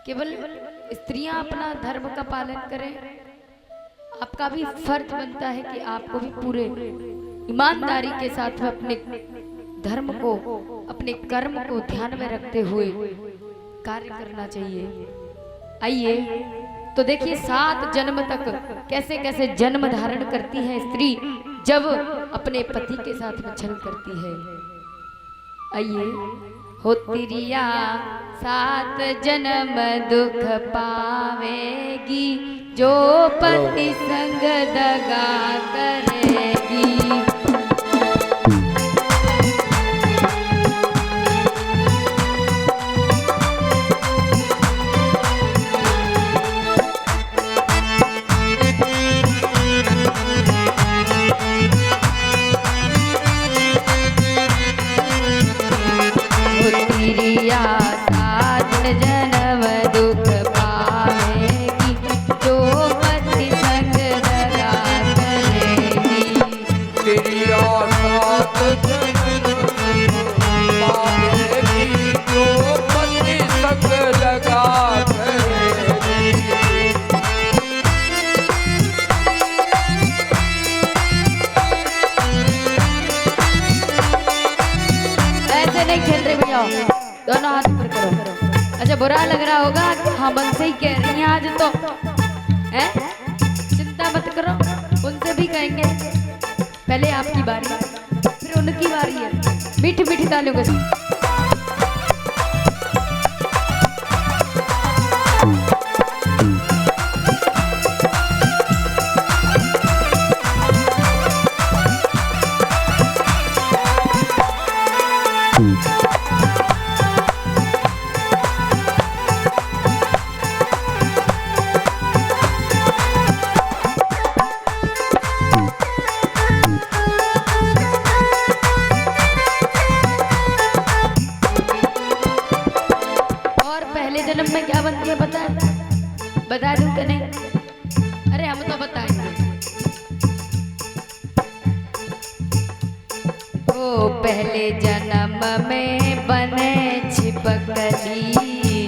केवल स्त्रियां अपना धर्म का पालन करें, आपका भी फर्ज बनता है कि आपको भी पूरे ईमानदारी के साथ में अपने धर्म को, अपने कर्म को ध्यान में रखते हुए कार्य करना चाहिए। आइए तो देखिए 7 जन्म तक कैसे कैसे जन्म धारण करती है स्त्री जब अपने पति के साथ में छल करती है। आइए, हो तिरिया 7 जन्म दुख पावेगी, जो पति संग दगा करेगी। तिरिया 7 जन्म दुख पावेगी, जो पति संग दगा करेगी। तिरिया 7 जन्म पावेगी, जो पति संग दगा करेगी। ऐसे नहीं खेल रहे भैया, दोनों हाथ ऊपर करो। अच्छा बुरा लग रहा होगा कि हाँ मन से ही कह रही हैं आज तो है। चिंता मत करो, उनसे भी कहेंगे। पहले आपकी बारी फिर उनकी बारी है। मीठी मीठी तालियों के साथ। जन्म में क्या बनती है बता दूं कि नहीं? अरे हम तो बताएंगे। ओ पहले जन्म में बने छिपकली,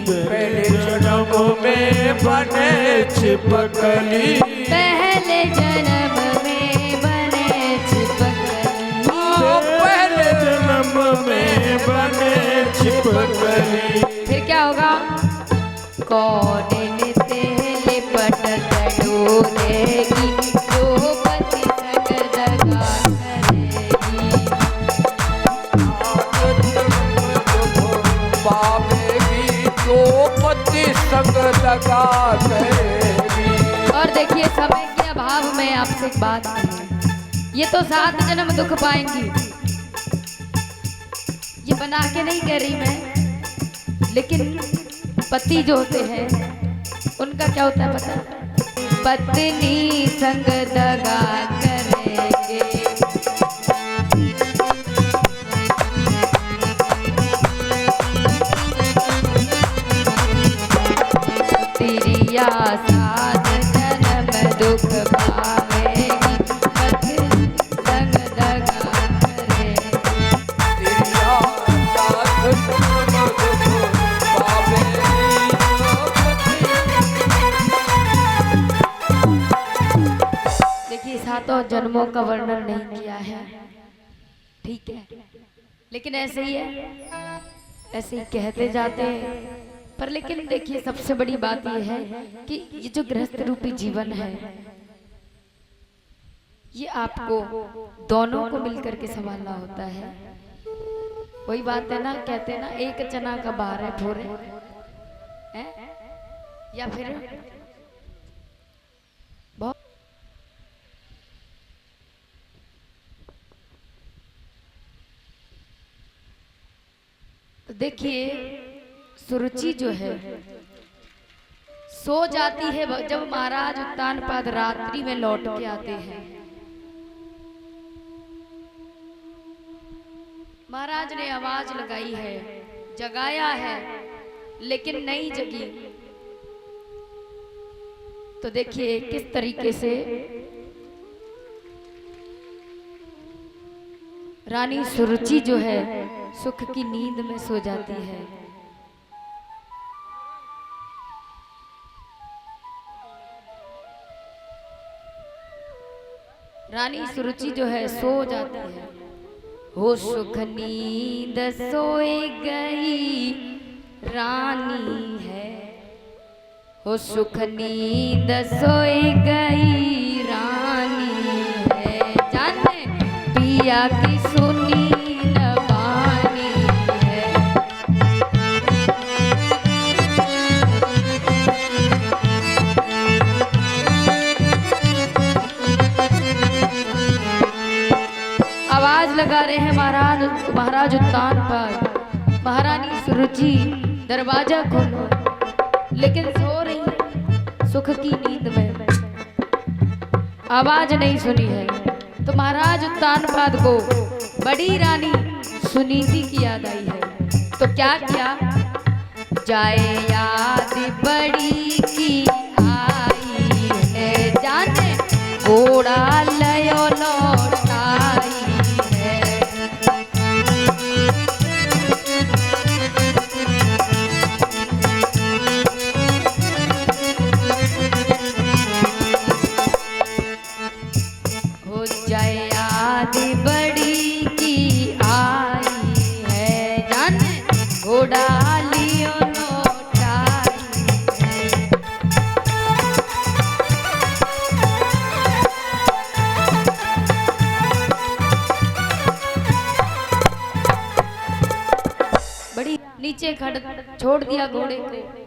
पहले जन्म में बने छिपकली, पहले जन्म में बने छिपकली, पहले जन्म में बने छिपकली। फिर क्या होगा? कौन निते लिपट डोरेगी, जो पति संग दगा करेगी, पावेगी जो पति संग दगा करेगी। और देखिए समय के अभाव में आपसे एक बात है, ये तो 7 जन्म दुख पाएंगी। ये बना के नहीं कह रही मैं, लेकिन पति जो होते हैं उनका क्या होता है पता है? पत्नी संग दगा करेंगे, तिरिया 7 जन्म दुख पावेगी, पत्नी संग दगा करेंगे। तिरिया 7 जन्म दुख देखिए 7 जन्मों का वर्णन नहीं किया है, ठीक है, लेकिन ऐसे ही है, ऐसे ही कहते जाते हैं। पर लेकिन देखिए सबसे बड़ी बात यह है कि ये जो गृहस्थ रूपी जीवन है, ये आपको दोनों को मिलकर के संभालना होता है। वही बात है ना, कहते हैं ना, एक चना का 12 फोरे है, या फिर बहुत तो देखिए सुरुचि जो है सो जाती है जब महाराज उत्तानपाद रात्रि में लौट के आते हैं। महाराज ने आवाज लगाई है, जगाया है, लेकिन नहीं जगी। तो देखिए किस तरीके से रानी सुरुचि जो है सुख की नींद में सो जाती है। रानी सुरुचि जो है सो जाती है। हो सुख नींद सोए गई रानी है, हो सुख नींद सोए गई रानी है, जाने पिया की सुनी न बानी है। आवाज लगा रहे हैं महाराज उत्तानपाद, महारानी सुरुचि दरवाजा खोलो, लेकिन सो रही सुख की नींद में, आवाज नहीं सुनी है। तो महाराज उत्तानपाद को बड़ी रानी सुनीति की याद आई है। तो क्या किया? जाए याद बड़ी की आई है, जाने घोड़ा लयो लौटाई है। हो जाए याद बड़ी की आई है, जाने घोड़ा लियो लौटाई नीचे खड़ छोड़ दिया घोड़े को।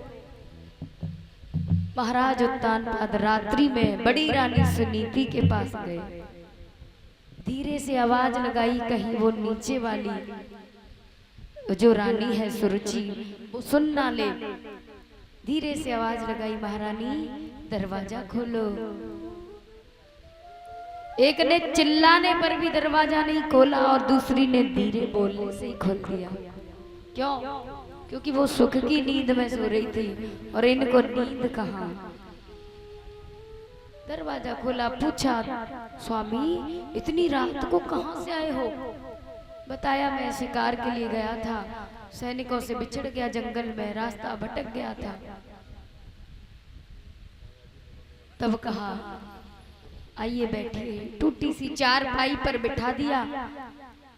महाराज उत्तानपाद रात्रि में बड़ी रानी सुनीति के पास गए। धीरे से आवाज लगाई, कहीं वो नीचे वाली जो रानी है सुरुचि वो सुन ना ले। धीरे से आवाज लगाई, महारानी दरवाजा खोलो। एक ने चिल्लाने पर भी दरवाजा नहीं खोला और दूसरी ने धीरे बोलने से ही खोल दिया। क्यों? क्योंकि वो सुख की नींद में सो रही थी और इनको नींद कहाँ। दरवाजा खोला, पूछा, स्वामी इतनी रात को कहाँ से आए हो? बताया, मैं शिकार के लिए गया था, सैनिकों से बिछड़ गया, जंगल में रास्ता भटक गया था। तब कहा, आइए बैठिए। टूटी सी चारपाई पर बिठा दिया।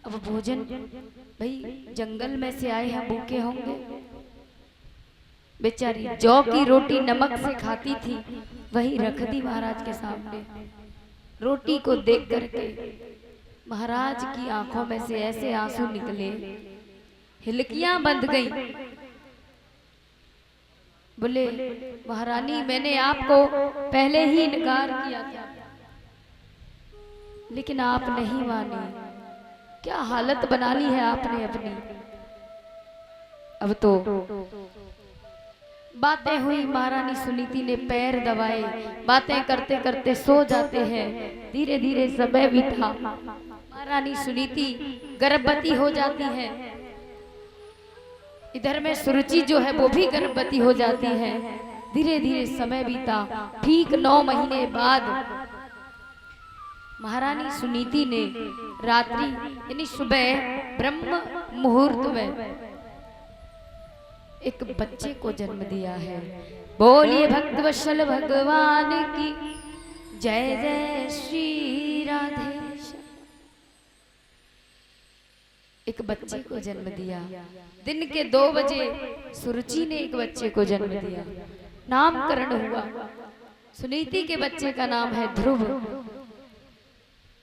अब भोजन, भाई जंगल में से आए हैं, भूखे होंगे। बेचारी जौ की रोटी नमक से खाती थी, वही रख दी महाराज के सामने। रोटी को देख करके महाराज की आंखों में से ऐसे आंसू निकले, हिलकियां बंध गई। बोले, महारानी मैंने आपको पहले ही इनकार किया था, लेकिन आप नहीं माने। क्या हालत बना ली है आपने अपनी। अब तो बातें हुई, महारानी सुनीति ने पैर दबाए, बातें करते करते सो जाते हैं। धीरे धीरे समय बीता, महारानी सुनीति गर्भवती हो जाती है। इधर में सुरुचि जो है वो भी गर्भवती हो जाती है। धीरे धीरे समय बीता। ठीक 9 महीने बाद महारानी सुनीति ने रात्रि यानी सुबह ब्रह्म मुहूर्त में एक बच्चे को जन्म दिया है। बोलिए भक्तवत्सल भगवान की जय जय श्री राधेश। एक बच्चे को जन्म दिया। दिन के 2 बजे सुरुचि ने एक बच्चे को जन्म दिया। नामकरण हुआ। सुनीति के बच्चे का नाम है ध्रुव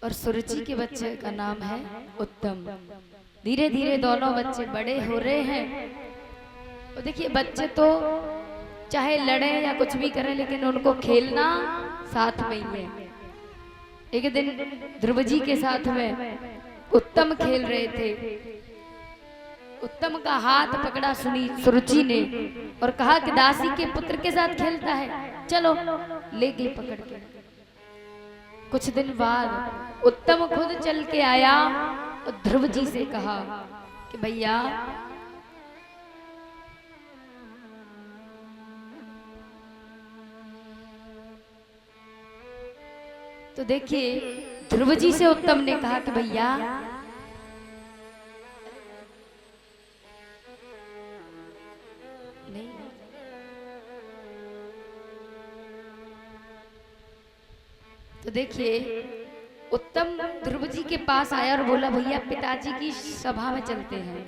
और सुरुचि के बच्चे का नाम है उत्तम। धीरे धीरे दोनों बच्चे बड़े हो रहे हैं। और देखिए, बच्चे तो चाहे लड़े या कुछ भी करें, लेकिन उनको खेलना साथ में ही है। एक दिन ध्रुव जी के साथ में उत्तम खेल रहे थे। उत्तम का हाथ पकड़ा सुरुचि ने और कहा कि दासी के पुत्र के साथ खेलता है, चलो। ले गई पकड़ के। कुछ दिन बाद उत्तम खुद चल के आया और ध्रुव जी से कहा कि भैया तो देखिए, ध्रुव जी से उत्तम ने कहा कि भैया नहीं, तो देखिए उत्तम ध्रुव जी के पास आया और बोला, भैया पिताजी की सभा में चलते हैं।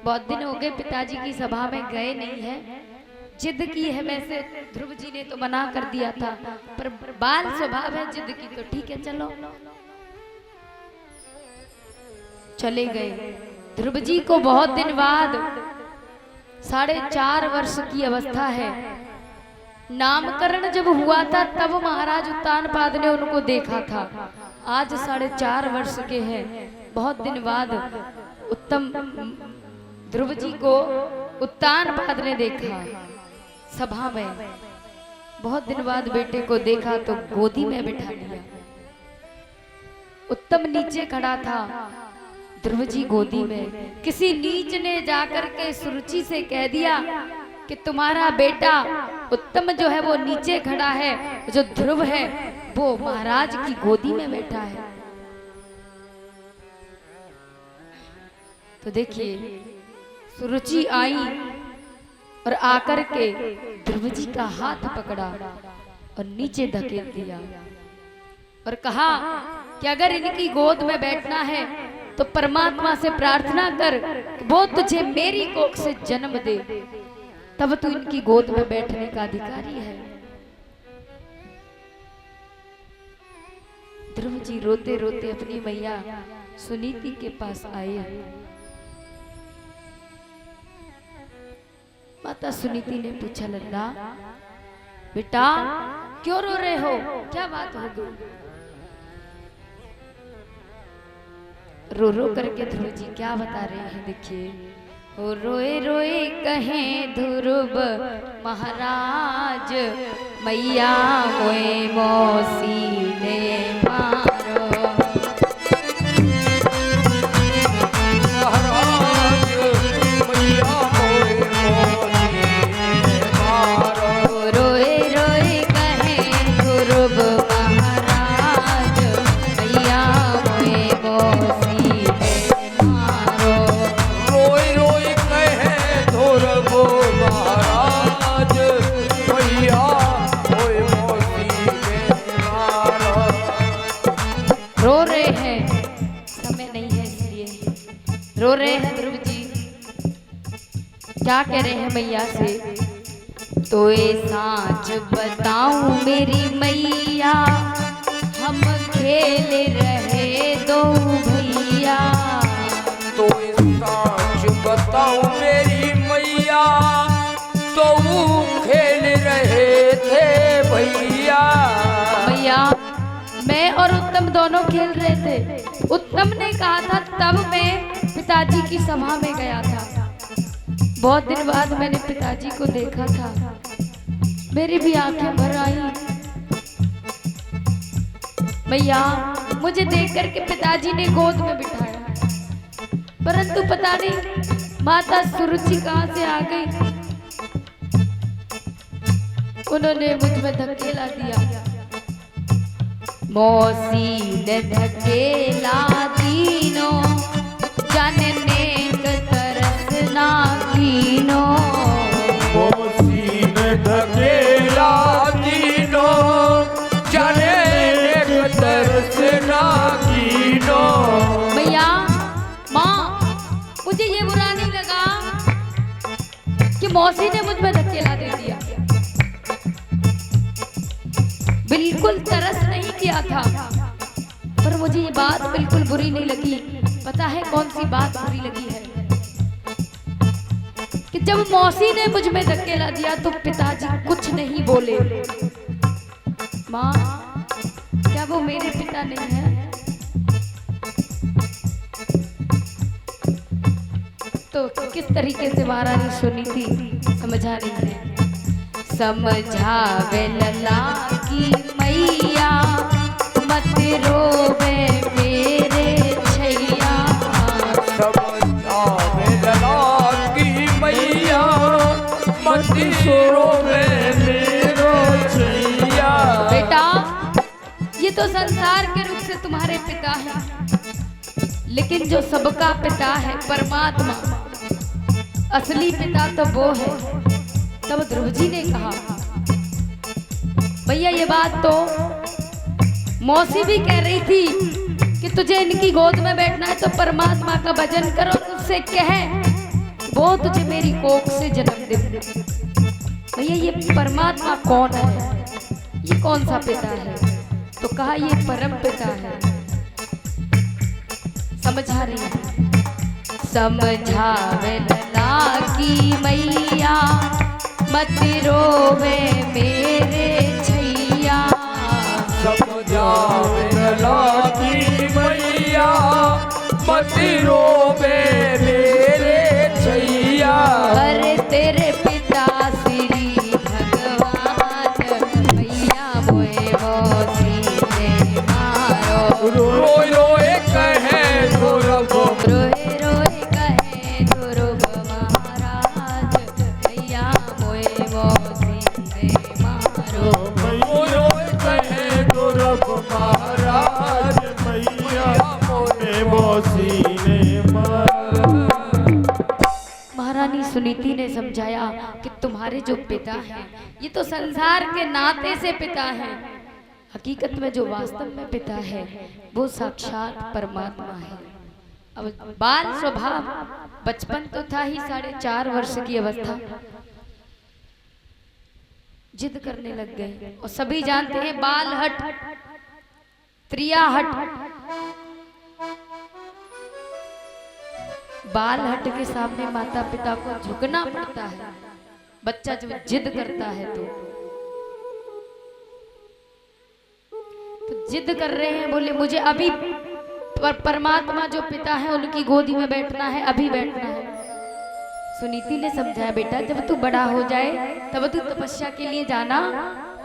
बहुत दिन हो गए पिताजी की सभा में गए नहीं है। जिद की है, वैसे ध्रुव जी ने तो मना कर दिया था, पर बाल स्वभाव है जिद की, तो ठीक है चलो। चले गए। ध्रुव जी को बहुत दिन बाद 4.5 वर्ष की अवस्था है। नामकरण जब हुआ था तब महाराज उत्तानपाद ने उनको देखा था। आज 4.5 वर्ष के हैं। बहुत दिन बाद उत्तम ध्रुव जी को उत्तानपाद ने देखा सभा में। बहुत दिन बाद बेटे को देखा तो गोदी में बिठा लिया। उत्तम नीचे खड़ा था, ध्रुव जी गोदी में। किसी नीच ने जाकर के सुरुचि से कह दिया कि तुम्हारा बेटा उत्तम जो है वो नीचे खड़ा है, जो ध्रुव है वो महाराज की गोदी में बैठा है। तो देखिए, सुरुचि आई और आकर के ध्रुव जी का हाथ पकड़ा और नीचे धकेल दिया और कहा कि अगर इनकी गोद में बैठना है तो परमात्मा से प्रार्थना कर, वो तुझे मेरी कोख से जन्म दे, तब तू इनकी गोद में बैठने का अधिकारी है। ध्रुव जी रोते रोते अपनी मैया सुनीति के पास आए माता सुनीति ने पूछा लल्ला बेटा क्यों रो रहे हो, क्या बात हो गई? रो रो करके ध्रुव जी क्या बता रहे हैं, देखिए। ओ रोए रोए कहें ध्रुव महाराज, मैया मोए मौसी ने मारो। महाराज मैया मोए मौसी ने मारो। रोए रोए कहें ध्रुव महाराज, मैया मोए मौसी ने मारो। रोई रोई कहे ध्रुव महाराज, मैया मोए मौसी ने मारो। रो रहे हैं, समय नहीं है इसलिए रो रहे हैं ध्रुव जी। क्या कह रहे हैं मैया से? तो ये साँच बताऊं मेरी मैया, हम खेल रहे दो भैया। तो साँच बताऊं मेरी मैया, तो खेल रहे थे भैया। भैया मैं और उत्तम दोनों खेल रहे थे। उत्तम ने कहा था तब मैं पिताजी की सभा में गया था। बहुत दिन बाद मैंने पिताजी को देखा था, मेरी भी आंखें भर आई। भैया मुझे देख करके पिताजी ने गोद में बिठाया, परंतु पता नहीं माता सुरुचि कहां से आ गई, उन्होंने मुझ में धकेला दिया। मौसी ने धकेला दीनो, जानने तरस ना कीनो। मौसी ने धकेला दीनो, जाने तरस ना कीनो। भैया माँ मुझे ये बुरा नहीं लगा कि मौसी ने मुझ में धकेला दे दिया, बिल्कुल तरस नहीं किया था, पर मुझे ये बात बिल्कुल बुरी नहीं लगी। पता है कौन सी बात बुरी लगी है? कि जब मौसी ने मुझ में धकेला दिया तो पिताजी कुछ नहीं बोले। माँ क्या वो मेरे पिता नहीं है? तो किस तरीके से महारानी सुनी थी समझा रही है। समझावे लला की मैया, मत रोवे मेरे छैया। समझावे लला की मैया, मत रोवे मेरो छैया। बेटा ये तो संसार के रूप से तुम्हारे पिता हैं, लेकिन जो सबका पिता है परमात्मा, असली पिता तो वो है। तब ध्रुव जी ने कहा भैया ये बात तो मौसी भी कह रही थी कि तुझे इनकी गोद में बैठना है तो परमात्मा का भजन करो, उससे कहे वो तुझे मेरी कोख से जन्म दे। भैया ये परमात्मा कौन है, ये कौन सा पिता है? तो कहा ये परम पिता है। समझा रही है। समझावे लला की मैया, मत रोवे मेरे छैया। समझावे लला की मैया, मत रोवे मेरे छैया। अरे तेरे पिता श्री भगवान, मैया मोए मौसी ने मारो। रोए रोए कहे ध्रुव, रोए रोए कहे ध्रुव महाराज, मैया मोए मौसी ने मारो। रोए रोए कहे ध्रुव महाराज, मैया मोए मौसी ने मारो। महारानी सुनीति ने समझाया कि तुम्हारे जो पिता हैं ये तो संसार के नाते से पिता हैं, हकीकत में जो वास्तव में पिता है वो साक्षात परमात्मा है। अब बाल स्वभाव, बचपन तो था ही, 4.5 वर्ष की अवस्था, जिद करने लग गए। और सभी जानते हैं बाल हट, त्रिया हट। बाल हट के सामने माता पिता को झुकना पड़ता है। बच्चा जब जिद करता है तो जिद कर रहे हैं, बोले मुझे अभी परमात्मा जो पिता है उनकी गोदी में बैठना है, अभी बैठना है। सुनीति ने समझाया, बेटा जब तू बड़ा हो जाए तब तू तपस्या के लिए जाना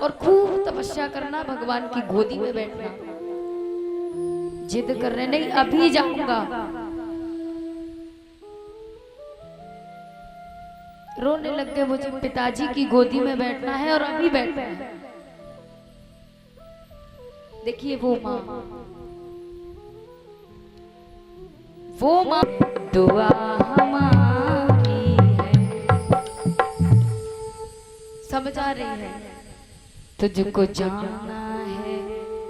और खूब तपस्या करना, भगवान की गोदी में बैठना। जिद कर रहे, नहीं अभी जाऊंगा। रोने लग गए, मुझे पिताजी की गोदी में बैठना है और अभी बैठना है। देखिए वो माँ दुआ हमारी है, समझा रही है। तुझको जाना है,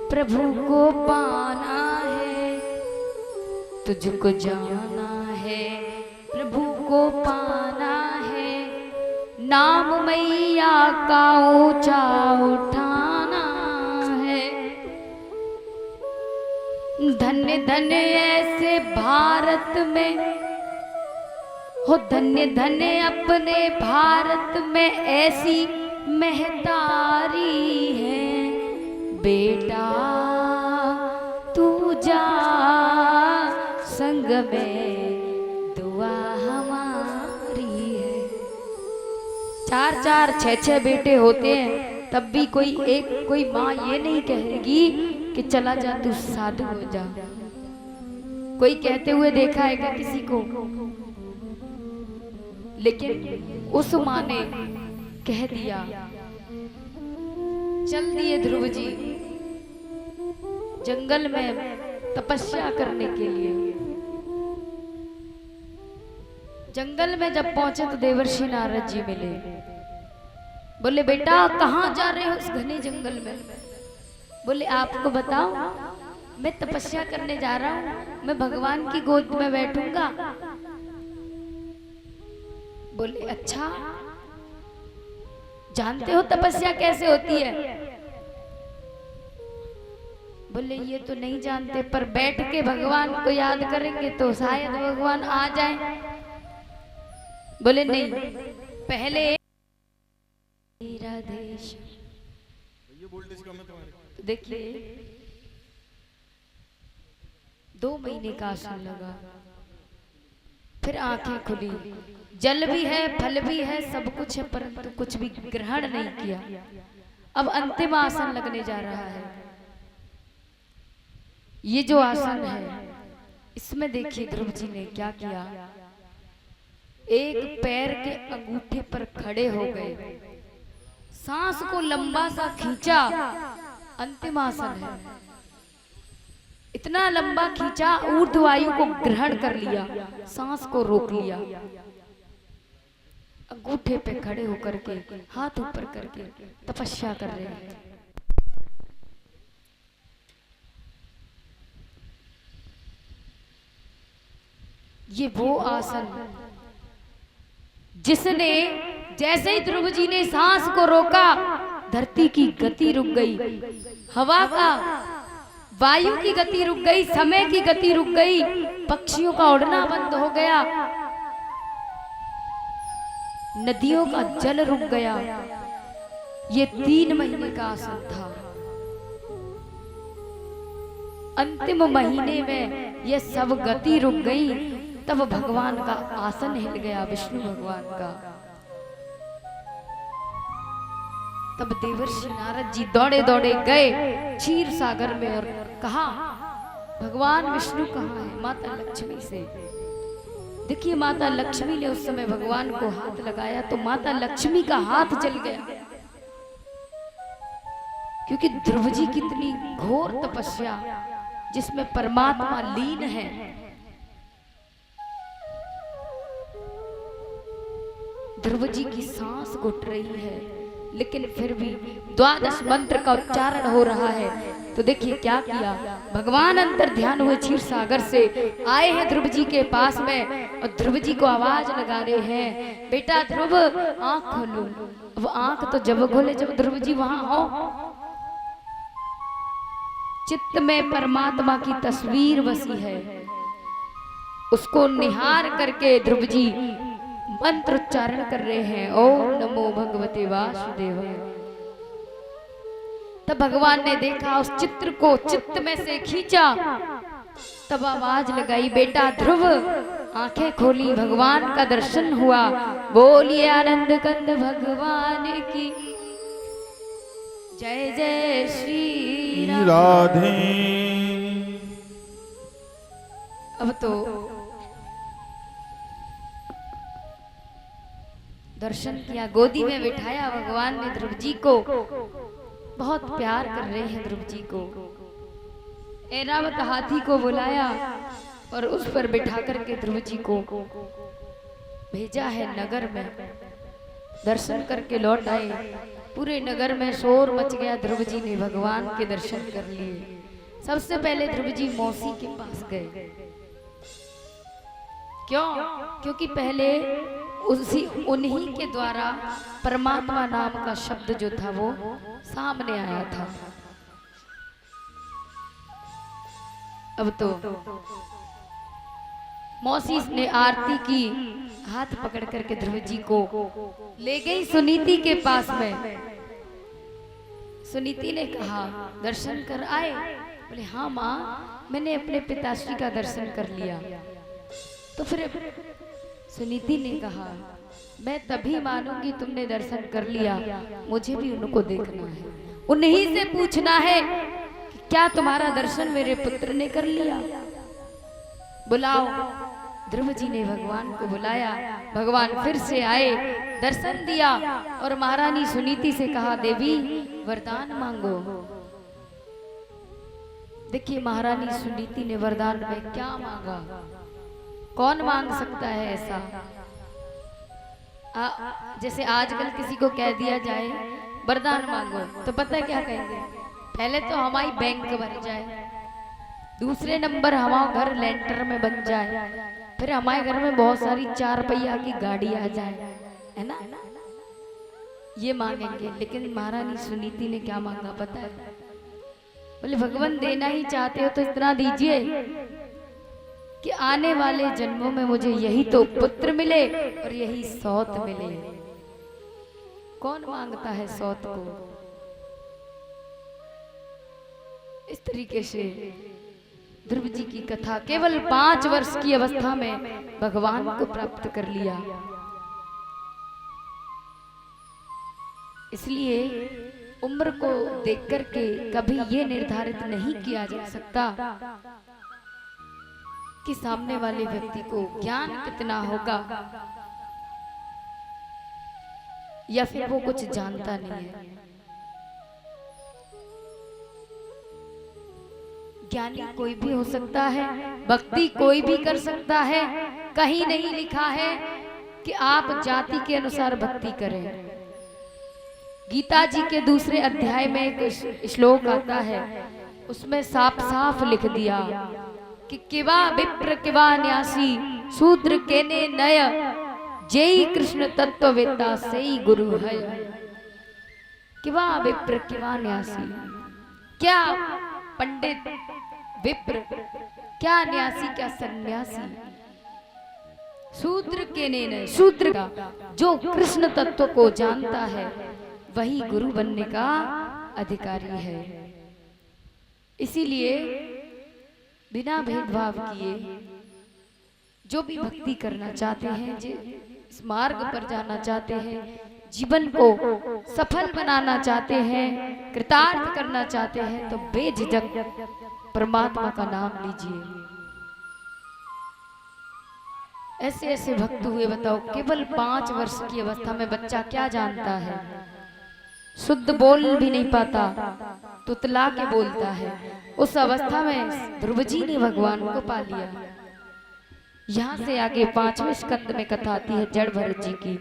प्रभु को पाना है, तुझको जाना है, प्रभु को पाना है, नाम मैया का ऊंचा उठाना है। धन्य धन्य ऐसे भारत में हो, धन्य धन्य अपने भारत में ऐसी महतारी है। बेटा तू जा संग में, दुआ हमारी है। 4-4 6-6 बेटे होते हैं, तब भी कोई माँ ये नहीं कहेगी कि चला जा तू साधु हो जा। कोई कहते हुए देखा है क्या किसी को? लेकिन उस माँ ने कह दिया। चल दिए ध्रुव जी जंगल में तपस्या करने के लिए। जंगल में जब पहुंचे तो देवर्षि नारद जी मिले। बोले बेटा कहाँ जा रहे हो इस घने जंगल में? बोले आपको बताओ, मैं तपस्या करने जा रहा हूँ, मैं भगवान की गोद में बैठूंगा। बोले अच्छा, जानते हो तपस्या कैसे होती है? बोले ये तो नहीं जानते, पर बैठ के भगवान को याद करेंगे तो शायद भगवान आ जाए। बोले नहीं, पहले मेरा देश। तो देखिए 2 महीने का आसन लगा, फिर आंखें खुली। जल भी है, फल भी है, सब कुछ है, परंतु कुछ भी ग्रहण नहीं किया। अब अंतिम आसन लगने जा रहा है। ये जो आसन है इसमें देखिए ध्रुव जी ने क्या किया। एक पैर के अंगूठे पर खड़े हो गए, सांस को लंबा सा खींचा। अंतिम आसन है, इतना लंबा खींचा, ऊर्ध्ववायु को ग्रहण कर लिया, सांस को रोक लिया। अंगूठे पे खड़े होकर के हाथ ऊपर करके तपस्या कर रहे हैं। ये वो आसन जिसने, जैसे ही ध्रुव जी ने सांस को रोका, धरती की गति रुक गई, हवा का, वायु की गति रुक गई, समय की गति रुक गई, पक्षियों का उड़ना बंद हो गया, नदियों का जल रुक गया। ये 3 महीने का आसन था। अंतिम महीने में ये सब गति रुक गई, तब भगवान का आसन हिल गया, विष्णु भगवान का। तब देवर्षि नारद जी दौड़े दौड़े गए क्षीर सागर में और कहा भगवान विष्णु कहाँ है? माता लक्ष्मी से। देखिए माता लक्ष्मी ने उस समय भगवान को हाथ लगाया तो माता लक्ष्मी का हाथ जल गया, क्योंकि ध्रुव जी कितनी घोर तपस्या जिसमें परमात्मा लीन है। ध्रुव जी की सांस घुट रही है, लेकिन फिर भी 12 मंत्र का उच्चारण हो रहा है। तो देखिए क्या किया, भगवान अंतर ध्यान हुए क्षीर सागर से आए हैं ध्रुव जी के पास में और ध्रुव जी को आवाज लगा रहे हैं, बेटा ध्रुव आंख खोलो। अब आंख तो जब खोले जब ध्रुव जी वहां हो। चित्त में परमात्मा की तस्वीर बसी है, उसको निहार करके ध्रुव जी मंत्र उच्चारण कर रहे हैं, ओम नमो भगवते वासुदेवाय। तब भगवान ने देखा, उस चित्र को चित्त में से खींचा, तब आवाज लगाई, बेटा ध्रुव आंखें खोली, भगवान का दर्शन हुआ। बोलिए आनंद कंद भगवान की जय जय श्री राधे। अब तो दर्शन किया, गोदी में बिठाया भगवान ने ध्रुव जी को, बहुत प्यार कर रहे हैं ध्रुव जी को। ऐरावत हाथी को बुलाया और उस पर बिठा करके ध्रुव जी को भेजा है नगर में। दर्शन करके लौट आए, पूरे नगर में शोर मच गया। ध्रुव जी ने भगवान के दर्शन कर लिए। सबसे पहले ध्रुव जी मौसी के पास गए। क्यों? क्योंकि पहले उन्हीं के द्वारा परमात्मा नाम का शब्द जो था वो सामने आया था। अब तो मौसी ने आरती की, हाथ पकड़ करके ध्रुव जी को ले गई सुनीति के पास में। सुनीति ने कहा, दर्शन कर आए? बोले हाँ माँ, मैंने अपने पिताश्री का दर्शन कर लिया। तो फिर सुनीति ने कहा, मैं तभी मानूंगी तुमने दर्शन कर लिया, मुझे भी उनको देखना है, उन्हीं से पूछना है कि क्या तुम्हारा दर्शन मेरे पुत्र ने कर लिया। बुलाओ। ध्रुव जी ने भगवान को बुलाया, भगवान फिर से आए, दर्शन दिया और महारानी सुनीति से कहा, देवी वरदान मांगो। देखिए महारानी सुनीति ने वरदान में क्या मांगा। कौन मांग सकता है ऐसा? जैसे आजकल किसी को कह दिया जाए वरदान मांगो तो पता है क्या कहेंगे? पहले तो हमारी बैंक बन जाए, दूसरे नंबर हमारा घर लेंटर में बन जाए, फिर हमारे घर में बहुत सारी 4 पहिया की गाड़ी आ जाए, है ना? ये मांगेंगे। लेकिन महारानी सुनीति ने क्या मांगा पता है? बोले भगवान देना ही चाहते हो तो इतना दीजिए कि आने वाले जन्मों में मुझे यही तो पुत्र मिले और यही सौत मिले। कौन मांगता है सौत को? इस तरीके से ध्रुव जी की कथा केवल 5 वर्ष की अवस्था में भगवान को प्राप्त कर लिया। इसलिए उम्र को देख करके कभी ये निर्धारित नहीं किया जा सकता कि सामने वाले व्यक्ति को ज्ञान कितना होगा या फिर वो कुछ जानता नहीं है। ज्ञानी कोई भी हो सकता है, भक्ति कोई भी कर सकता है। कहीं नहीं लिखा है कि आप जाति के अनुसार भक्ति करें। गीता जी के दूसरे अध्याय में एक श्लोक आता है, उसमें साफ साफ लिख दिया कि किवा विप्र किवा न्यासी शूद्र केने नय जय कृष्ण तत्ववेत्ता सही गुरु है। किवा विप्र किवा न्यासी, क्या पंडित, विप्र, क्या न्यासी, क्या सन्यासी। शूद्र केने नय, शूद्र का जो कृष्ण तत्व को जानता है वही गुरु बनने का अधिकारी है। इसीलिए बिना भेदभाव किए जो भी भक्ति करना चाहते हैं, इस मार्ग पर जाना चाहते हैं, जीवन को सफल बनाना चाहते हैं, कृतार्थ करना चाहते हैं, तो बेझिझक परमात्मा का नाम लीजिए। ऐसे ऐसे भक्त हुए, बताओ केवल 5 वर्ष की अवस्था में बच्चा क्या जानता है? शुद्ध बोल भी नहीं पाता, तुतला के बोलता है। उस अवस्था में ध्रुव जी ने भगवान को पा लिया। यहाँ से आगे 5वें स्कंद में कथा आती है जड़ भरत जी की।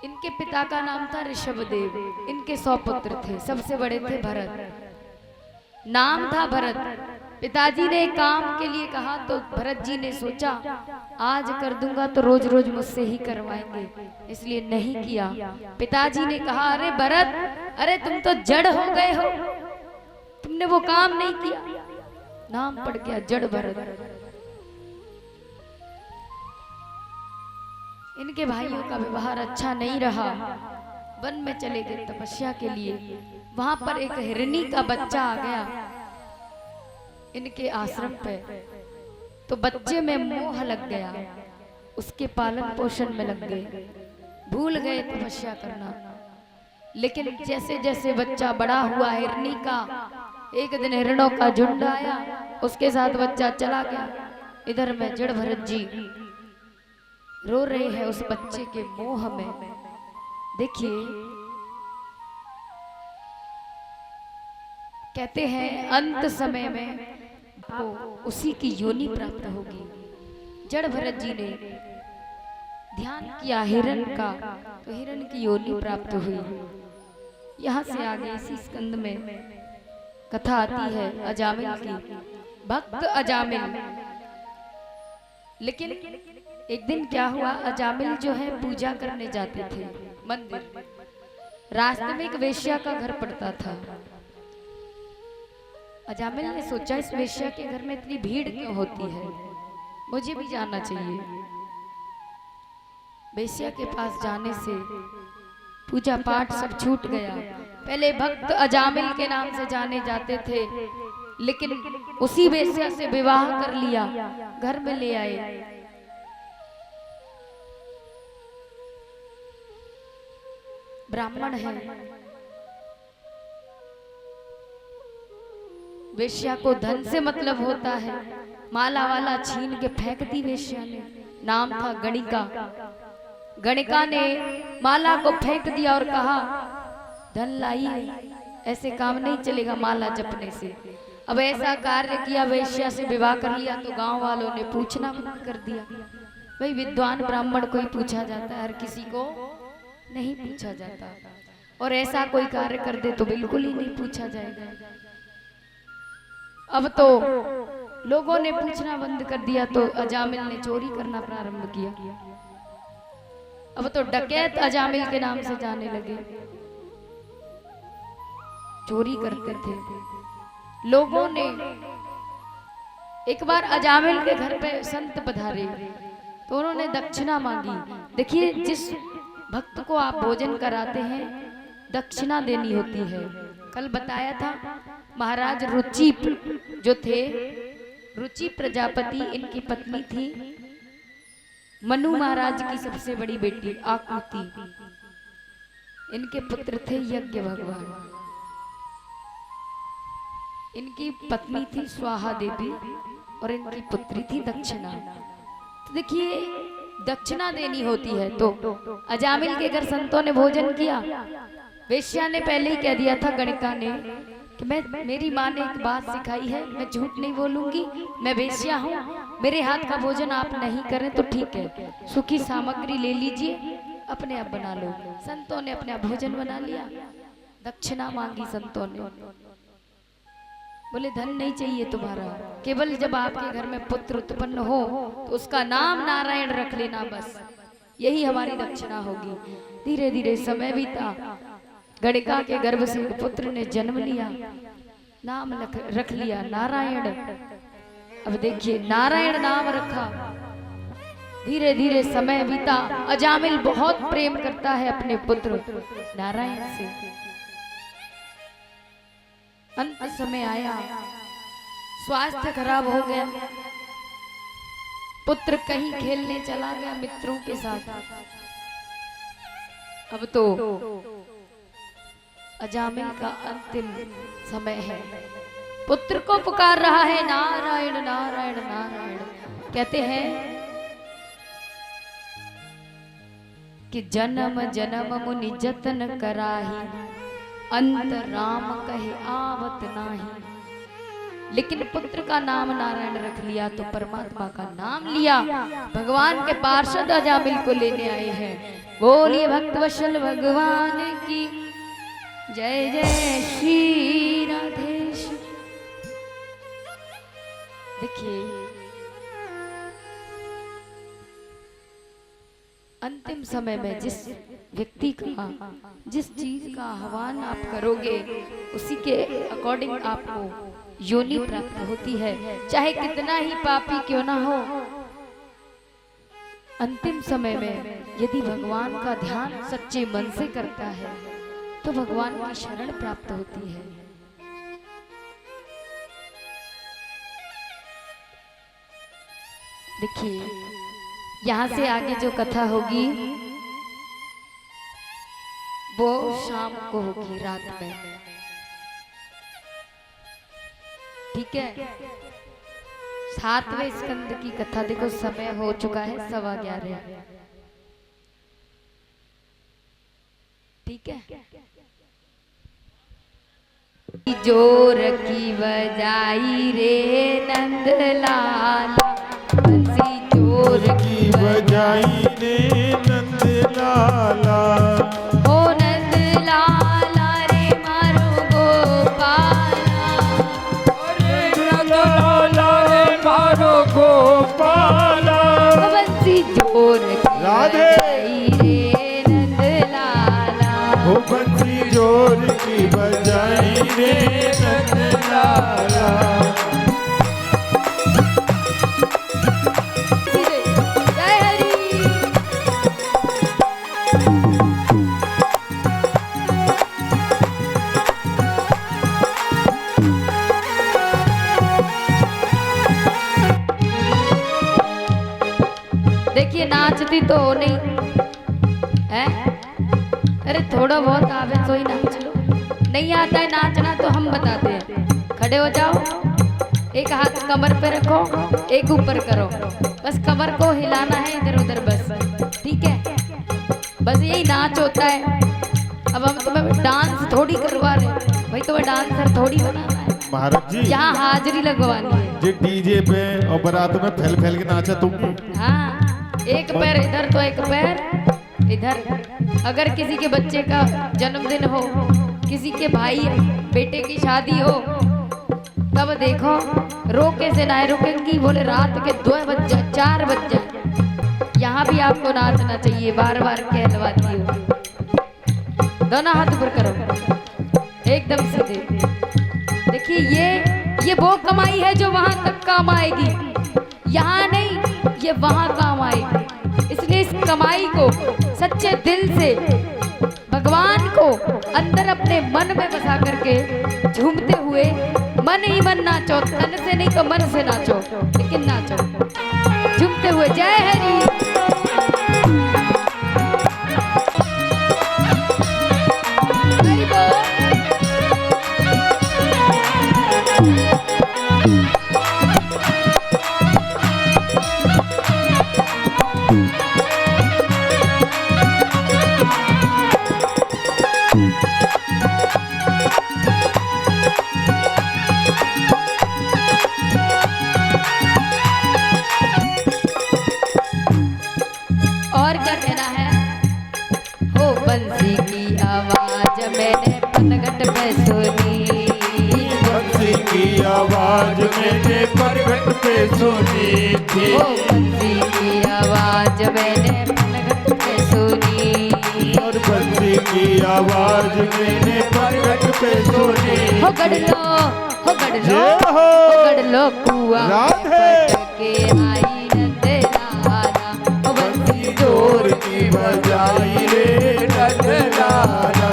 इनके पिता का नाम था ऋषभदेव। इनके 100 पुत्र थे, सबसे बड़े थे भरत, नाम था भरत। पिताजी ने काम के लिए कहा तो भरत जी ने सोचा आज कर दूंगा तो रोज रोज मुझसे ही करवाएंगे, इसलिए नहीं किया। पिताजी ने कहा, अरे भरत, अरे तुम तो जड़ हो गए हो, तुमने वो काम नहीं किया, नाम पड़ गया जड़ भरत। इनके भाइयों का व्यवहार अच्छा नहीं रहा। वन में चले गए तपस्या के लिए। वहां पर एक हिरनी का बच्चा आ गया इनके आश्रम पे। तो बच्चे में मोह लग गया, उसके पालन पोषण में लग गए, भूल गए तपस्या करना। लेकिन जैसे जैसे बच्चा बड़ा हुआ हिरनी का, एक दिन हिरणों का झुंड आया, उसके साथ बच्चा चला गया। इधर में जड़ भरत जी रो रहे हैं उस बच्चे के मोह में। देखिए, कहते हैं अंत समय में आपको उसी की योनि प्राप्त होगी। जड़ भरत जी ने ध्यान किया हिरण का, तो हिरण की योनि प्राप्त हुई। यहाँ से आगे इसी स्कंद में कथा आती है अजामिल की, भक्त अजामिल। लेकिन एक दिन क्या हुआ, अजामिल जो है पूजा करने जाते थे मंदिर। रास्ते में एक वेश्या का घर पड़ता था। अजामिल ने सोचा इस वेश्या के घर में इतनी भीड़ क्यों होती है, मुझे भी जाना चाहिए। वेश्या के पास जाने से पूजा पाठ सब छूट गया। पहले भक्त अजामिल के नाम से जाने जाते थे, लेकिन उसी वेश्या से विवाह कर लिया, घर में ले आए। ब्राह्मण है, वेश्या को धन से मतलब होता है। माला वाला छीन के फेंक दी वेश्या ने। नाम था गणिका। गणिका ने माला को फेंक दिया और कहा, धन लाई, ऐसे काम नहीं चलेगा माला जपने से। अब ऐसा कार्य किया, वेश्या से विवाह कर लिया, तो गांव वालों ने पूछना बंद कर दिया। भाई विद्वान ब्राह्मण को ही पूछा जाता है, हर किसी को नहीं पूछा जाता। और ऐसा कोई कार्य कर दे तो बिल्कुल ही नहीं पूछा जाएगा। अब तो लोगों ने पूछना बंद कर दिया, तो अजामिल ने चोरी करना प्रारंभ किया। अब तो डकैत अजामिल के नाम से जाने लगे, चोरी करते थे। लोगों ने एक बार अजामिल के घर पे संत पधारे, तो उन्होंने दक्षिणा मांगी। देखिए, जिस भक्त को आप भोजन कराते हैं दक्षिणा देनी होती है। कल बताया था महाराज रुचि जो थे, रुचि प्रजापति, इनकी पत्नी थी मनु महाराज की सबसे बड़ी बेटी आकृति। इनके पुत्र थे यज्ञ भगवान, इनकी पत्नी थी स्वाहा देवी और इनकी पुत्री थी दक्षिणा। तो देखिए, दक्षिणा देनी होती है। तो अजामिल के घर संतों ने भोजन किया। वेश्या ने पहले ही कह दिया था गणिका ने कि मेरी माँ ने एक बात सिखाई है, मैं झूठ नहीं बोलूंगी, मैं वेश्या हूँ, मेरे हाथ का भोजन आप नहीं करें तो ठीक है, सूखी सामग्री ले लीजिए, अपने आप बना लो। संतों ने अपने आप भोजन बना लिया। दक्षिणा मांगी संतों ने, बोले धन नहीं चाहिए तुम्हारा, केवल जब आपके घर में पुत्र उत्पन्न हो तो उसका नाम नारायण रख लेना, बस यही हमारी दक्षिणा होगी। धीरे धीरे समय बीता, गणिका के गर्भ से पुत्र ने जन्म लिया, नाम रख लिया नारायण। अब देखिए, नारायण नाम रखा। धीरे धीरे समय बीता। अजामिल बहुत प्रेम करता है अपने पुत्र नारायण से। अंत समय आया, स्वास्थ्य खराब हो गया, पुत्र कहीं खेलने चला गया मित्रों के साथ। अब तो अजामिल का अंतिम समय है, पुत्र को पुकार रहा है नारायण नारायण नारायण। कहते हैं कि जन्म जन्म मुनि जतन कराही, अंत राम कहे आवत नाही। लेकिन पुत्र का नाम नारायण रख लिया तो परमात्मा का नाम लिया। भगवान के पार्षद अजामिल को लेने आए हैं। बोलिए भक्तवत्सल भगवान की जय जय श्री राधेश। देखिए, अंतिम समय में जिस व्यक्ति का, जिस चीज का आह्वान आप करोगे उसी के अकॉर्डिंग आपको योनि प्राप्त होती है। चाहे कितना ही पापी क्यों ना हो, अंतिम समय में यदि भगवान का ध्यान सच्चे मन से करता है तो भगवान की शरण प्राप्त होती है। देखिए यहाँ से आगे जो कथा होगी वो शाम को होगी, रात में। ठीक है, 7वें स्कंद की कथा। देखो समय हो चुका है 11:15। ठीक है, जोर की बजाई रे नंदलाल, बंसी जोर की बजाई रे नंदलाला, ओ नंदलाला रे मारो गोपाला, नंदलाला रे मारो गोपाला, बंसी जोर की राधे। बजाई रे नंदलाला, हो बंसी जोर की बजाई रे नंदलाला। जय हरि। देखिए नाचती तो हो नहीं है, अरे थोड़ा बहुत आवे तो ही नाच लो। नहीं आता है नाचना तो हम बताते हैं। खड़े हो जाओ, एक हाथ कमर पे रखो, एक ऊपर करो, बस कमर को हिलाना है इधर उधर बस। ठीक है, बस यही नाच होता है। अब हम तुम्हें डांस थोड़ी करवा रहे हैं भाई, तुम्हें डांसर थोड़ी बनाना है, महाराज जी यहाँ हाजिरी लगवानी है। जी डीजे पे और बारात में फैल फैल के नाचा तुम। हाँ, एक पैर इधर तो एक पैर इधर। अगर किसी के बच्चे का जन्मदिन हो, किसी के भाई बेटे की शादी हो, तब देखो रोके से ना रुकेंगी, बोले रात के 2 बज जाए 4 बज जाए, यहाँ भी आपको नाचना चाहिए। बार बार कहलवाती हो। दोनों हाथ ऊपर करो, एकदम सीधे। देखिए ये वो कमाई है जो वहां तक काम आएगी, यहाँ नहीं, ये वहां काम आएगी। इसलिए इस कमाई को सच्चे दिल से भगवान को अंदर अपने मन में बसा करके झूमते हुए मन ही मन नाचो, तन से नहीं तो मन से नाचो, लेकिन नाचो झूमते हुए। जय हरि। हरि बोल। और क्या कहना है? हो बंसी की आवाज मैंने पनघट पे सुनी, बंसी की आवाज मैंने परगट पे सुनी थी। हो बंसी की आवाज मैंने पनघट पे सुनी, और बंसी की आवाज मैंने परगट पे सुनी। हो गड़ लो, हो गड़ लो, जय हो। हो गड़ लो कुआ राधे। के आई नंदलाला, हो बंसी जोर की बजाई रे नंदलाला,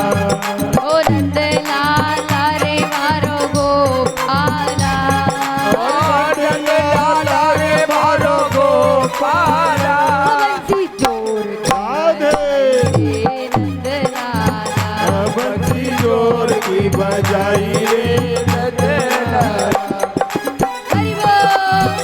ओ नंदलाला रे मारो गोपाला, नंदलाला रे मारो गोपाला, बंसी जोर राधे। के नंदलाला, बंसी जोर की बजाई रे नंदलाला। हरि बोल।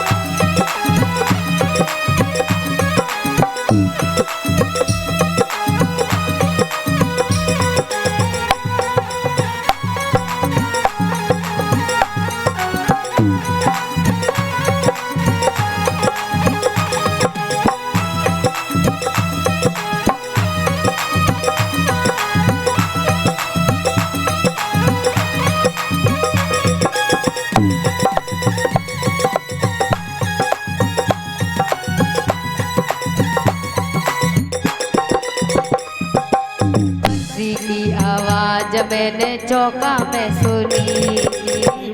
बंसी की आवाज मैंने चौका में सुनी,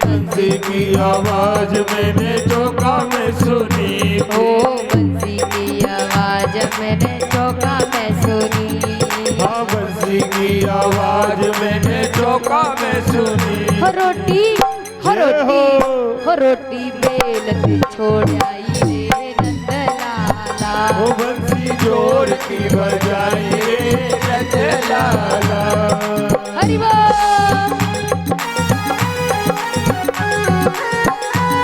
बंसी की आवाज मैंने चौका में सुनी ओ बंसी की आवाज सुनी हो रोटी हो रोटी हो रोटी बेलत छोड़ आई रे नंदलाला। वो बंसी जोर की बजाई रे नंदलाला। हरि बोल।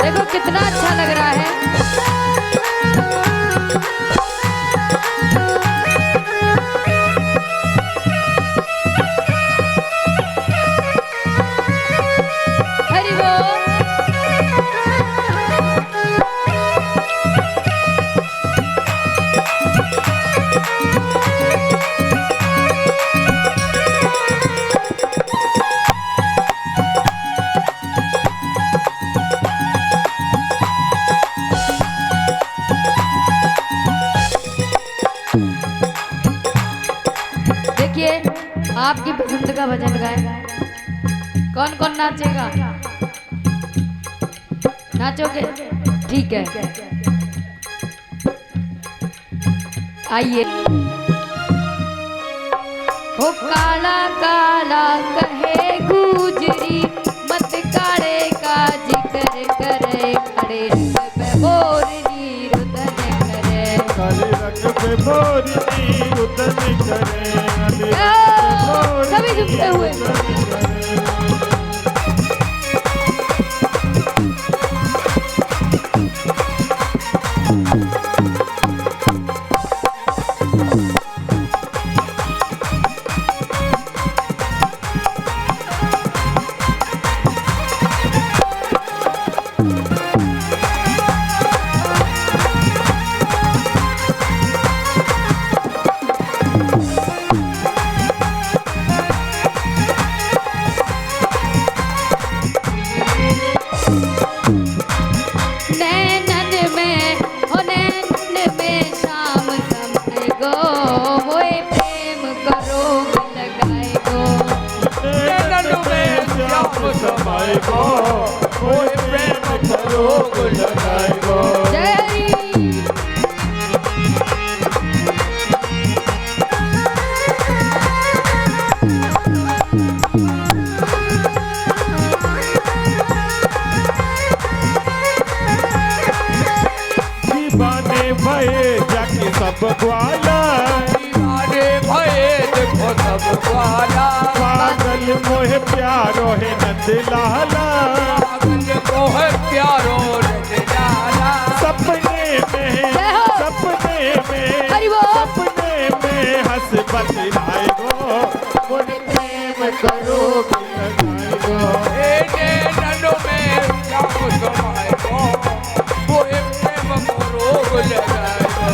देखो कितना अच्छा लग रहा है। हरि बोल। देखिए आपकी पसंद का भजन गाए। कौन कौन नाचेगा? नाचोगे? ठीक है, आइए। हो काला काला कहे गुजरी मत काले का जिक्र करे खड़े रंग पे बोरनी रुदन करे। काले रंग पे बोरनी रुदन करे। सभी झुकते हुए समाए गो कोई प्रेम करो लगाए गो। दीवाने भये जाके सब ग्वाला। दीवाने भये देखो सब ग्वाला। पागल मोहे प्यारो है नंदलाला। पागल मोहे प्यारो नंदलाला। सपने में सपने में हंस बतलाए गो मोरे प्रेम करो लगाए गो। नैनों में श्याम समाए गो मोहे प्रेम करो लगाए गो।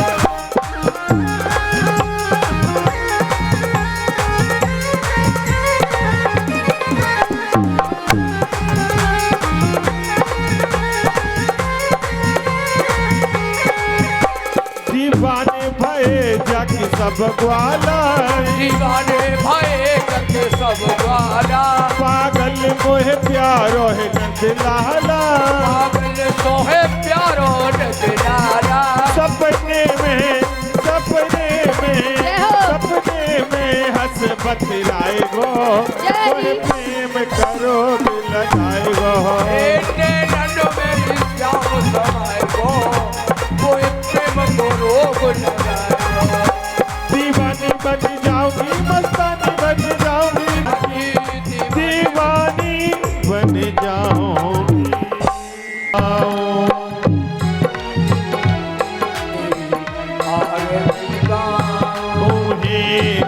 दीवाने भये जाके सब ग्वाला। दीवाने भये जाके सब ग्वाला। पागल मोहे प्यारो है नंदलाला। पागल मोहे प्यारो नंदलाला। सपने में हंस बतलाए गो मोहे प्रेम करो लगाए गो। नैनों में श्याम समाए गो मोहे प्रेम करो लगाए गो। दीवानी बन जाऊंगी मस्तानी बन जाऊंगी। दीवानी बन जाऊंगी। मुझे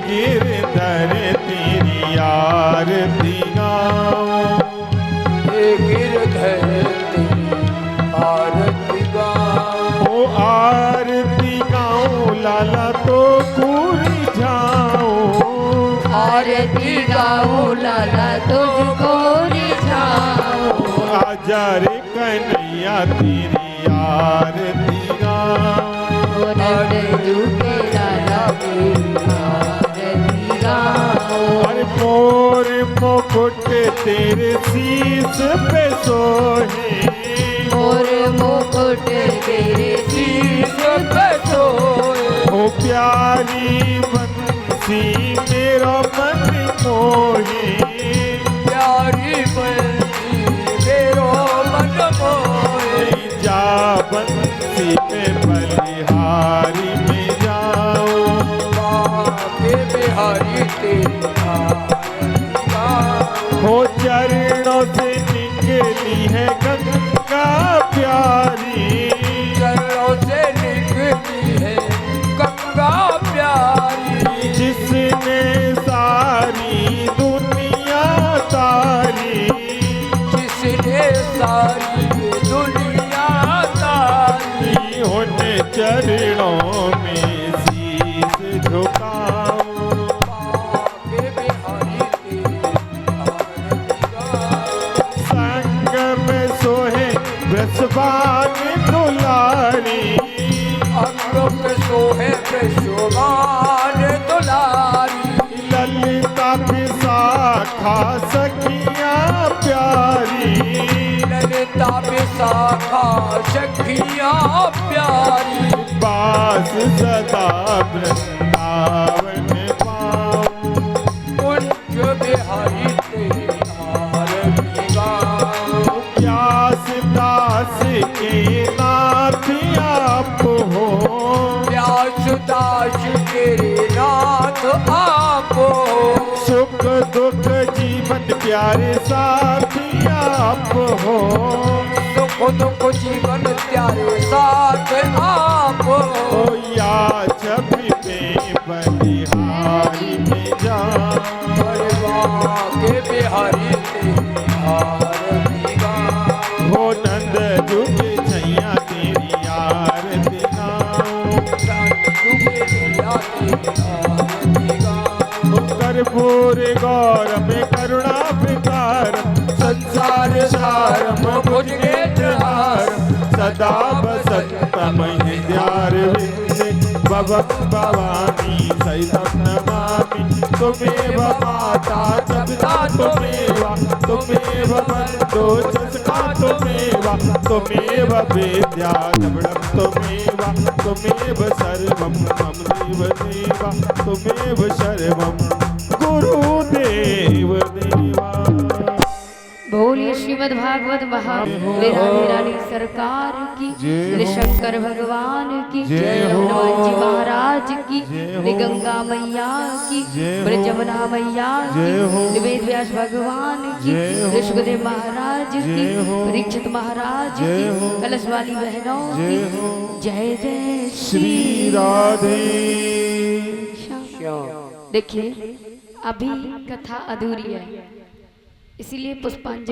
गिरधर तेरी आरती गाऊं। गिरधर तेरी आरती गाऊं। ओ आरती गाऊं लाला तो पूरी जाऊं। आरती गाऊं लाला तुझको रिझाऊं। आजा रे कन्हैया तेरी आरती गाऊं। नंदू के लाला तेरी आरती गाऊं। अरे मोर मुकुट तेरे शीस पे सोहे। मोर मुकुट तेरे शीश पे सोए। ओ प्यारी बंसी मेरा मन मोहे। प्यारी में बलिहारी में जाओ, बाके बिहारी तेरी आरती गाऊं। हो चरणों से निकली है गंगा प्यारी, चरणों से निकली है गंगा प्यारी, जिसने सारी दुनिया तारी, जिसने सारी दुनिया तारी। उन चरणों में शीश झुकाऊं, बाके बिहारी तेरी आरती गाऊं। संग में सोहे वृषभान दुलारी, अंग पे सोहे विश्वमान दुलारी, ललिता विशाखा सखियां प्यारी, ललिता विशाखा सखियां प्यारी। पास सदा वृंदावन पाऊं, कुंज बिहारी तेरी आरती गाऊं। प्यास दास के नाथ आप हो, प्यास दास तेरे नाथ आप हो, सुख दुख जीवन प्यारे साथी आप हो, सुख दुख जीवन प्यारे साथ आप हो। ओ या छवि में बलिहारी में जाऊं, के बिहारी तेरी आरती गाऊं। हो नंद जुग छैया तेरी आरती गाऊं, कर्पूर गौरम करुणा विकार, संसार सारम भुजगेन्द्रहारम, सदा वसंतम हृदयार विंदे, भवं भवानी सहितं नमामि, त्वमेव माता पिता त्वमेव, त्वमेव बन्धो सखा त्वमेव, त्वमेव विद्या द्रविणं त्वमेव, त्वमेव सर्वं मम देव देवा, त्वमेव सर्वं गुरुदेव देवा। बोलिए श्रीमद् भागवत महावीरानी रानी सरकार की, श्री शंकर भगवान की, हनुमान जी महाराज की, श्री गंगा मैया की, श्री जमुना मैया की, वेद व्यास भगवान की, श्री सुखदेव महाराज की, परीक्षित महाराज की, कलश वाली बहनों की, जय जय श्री राधे। देखिए अभी कथा अधूरी है, इसीलिए पुष्पांजलि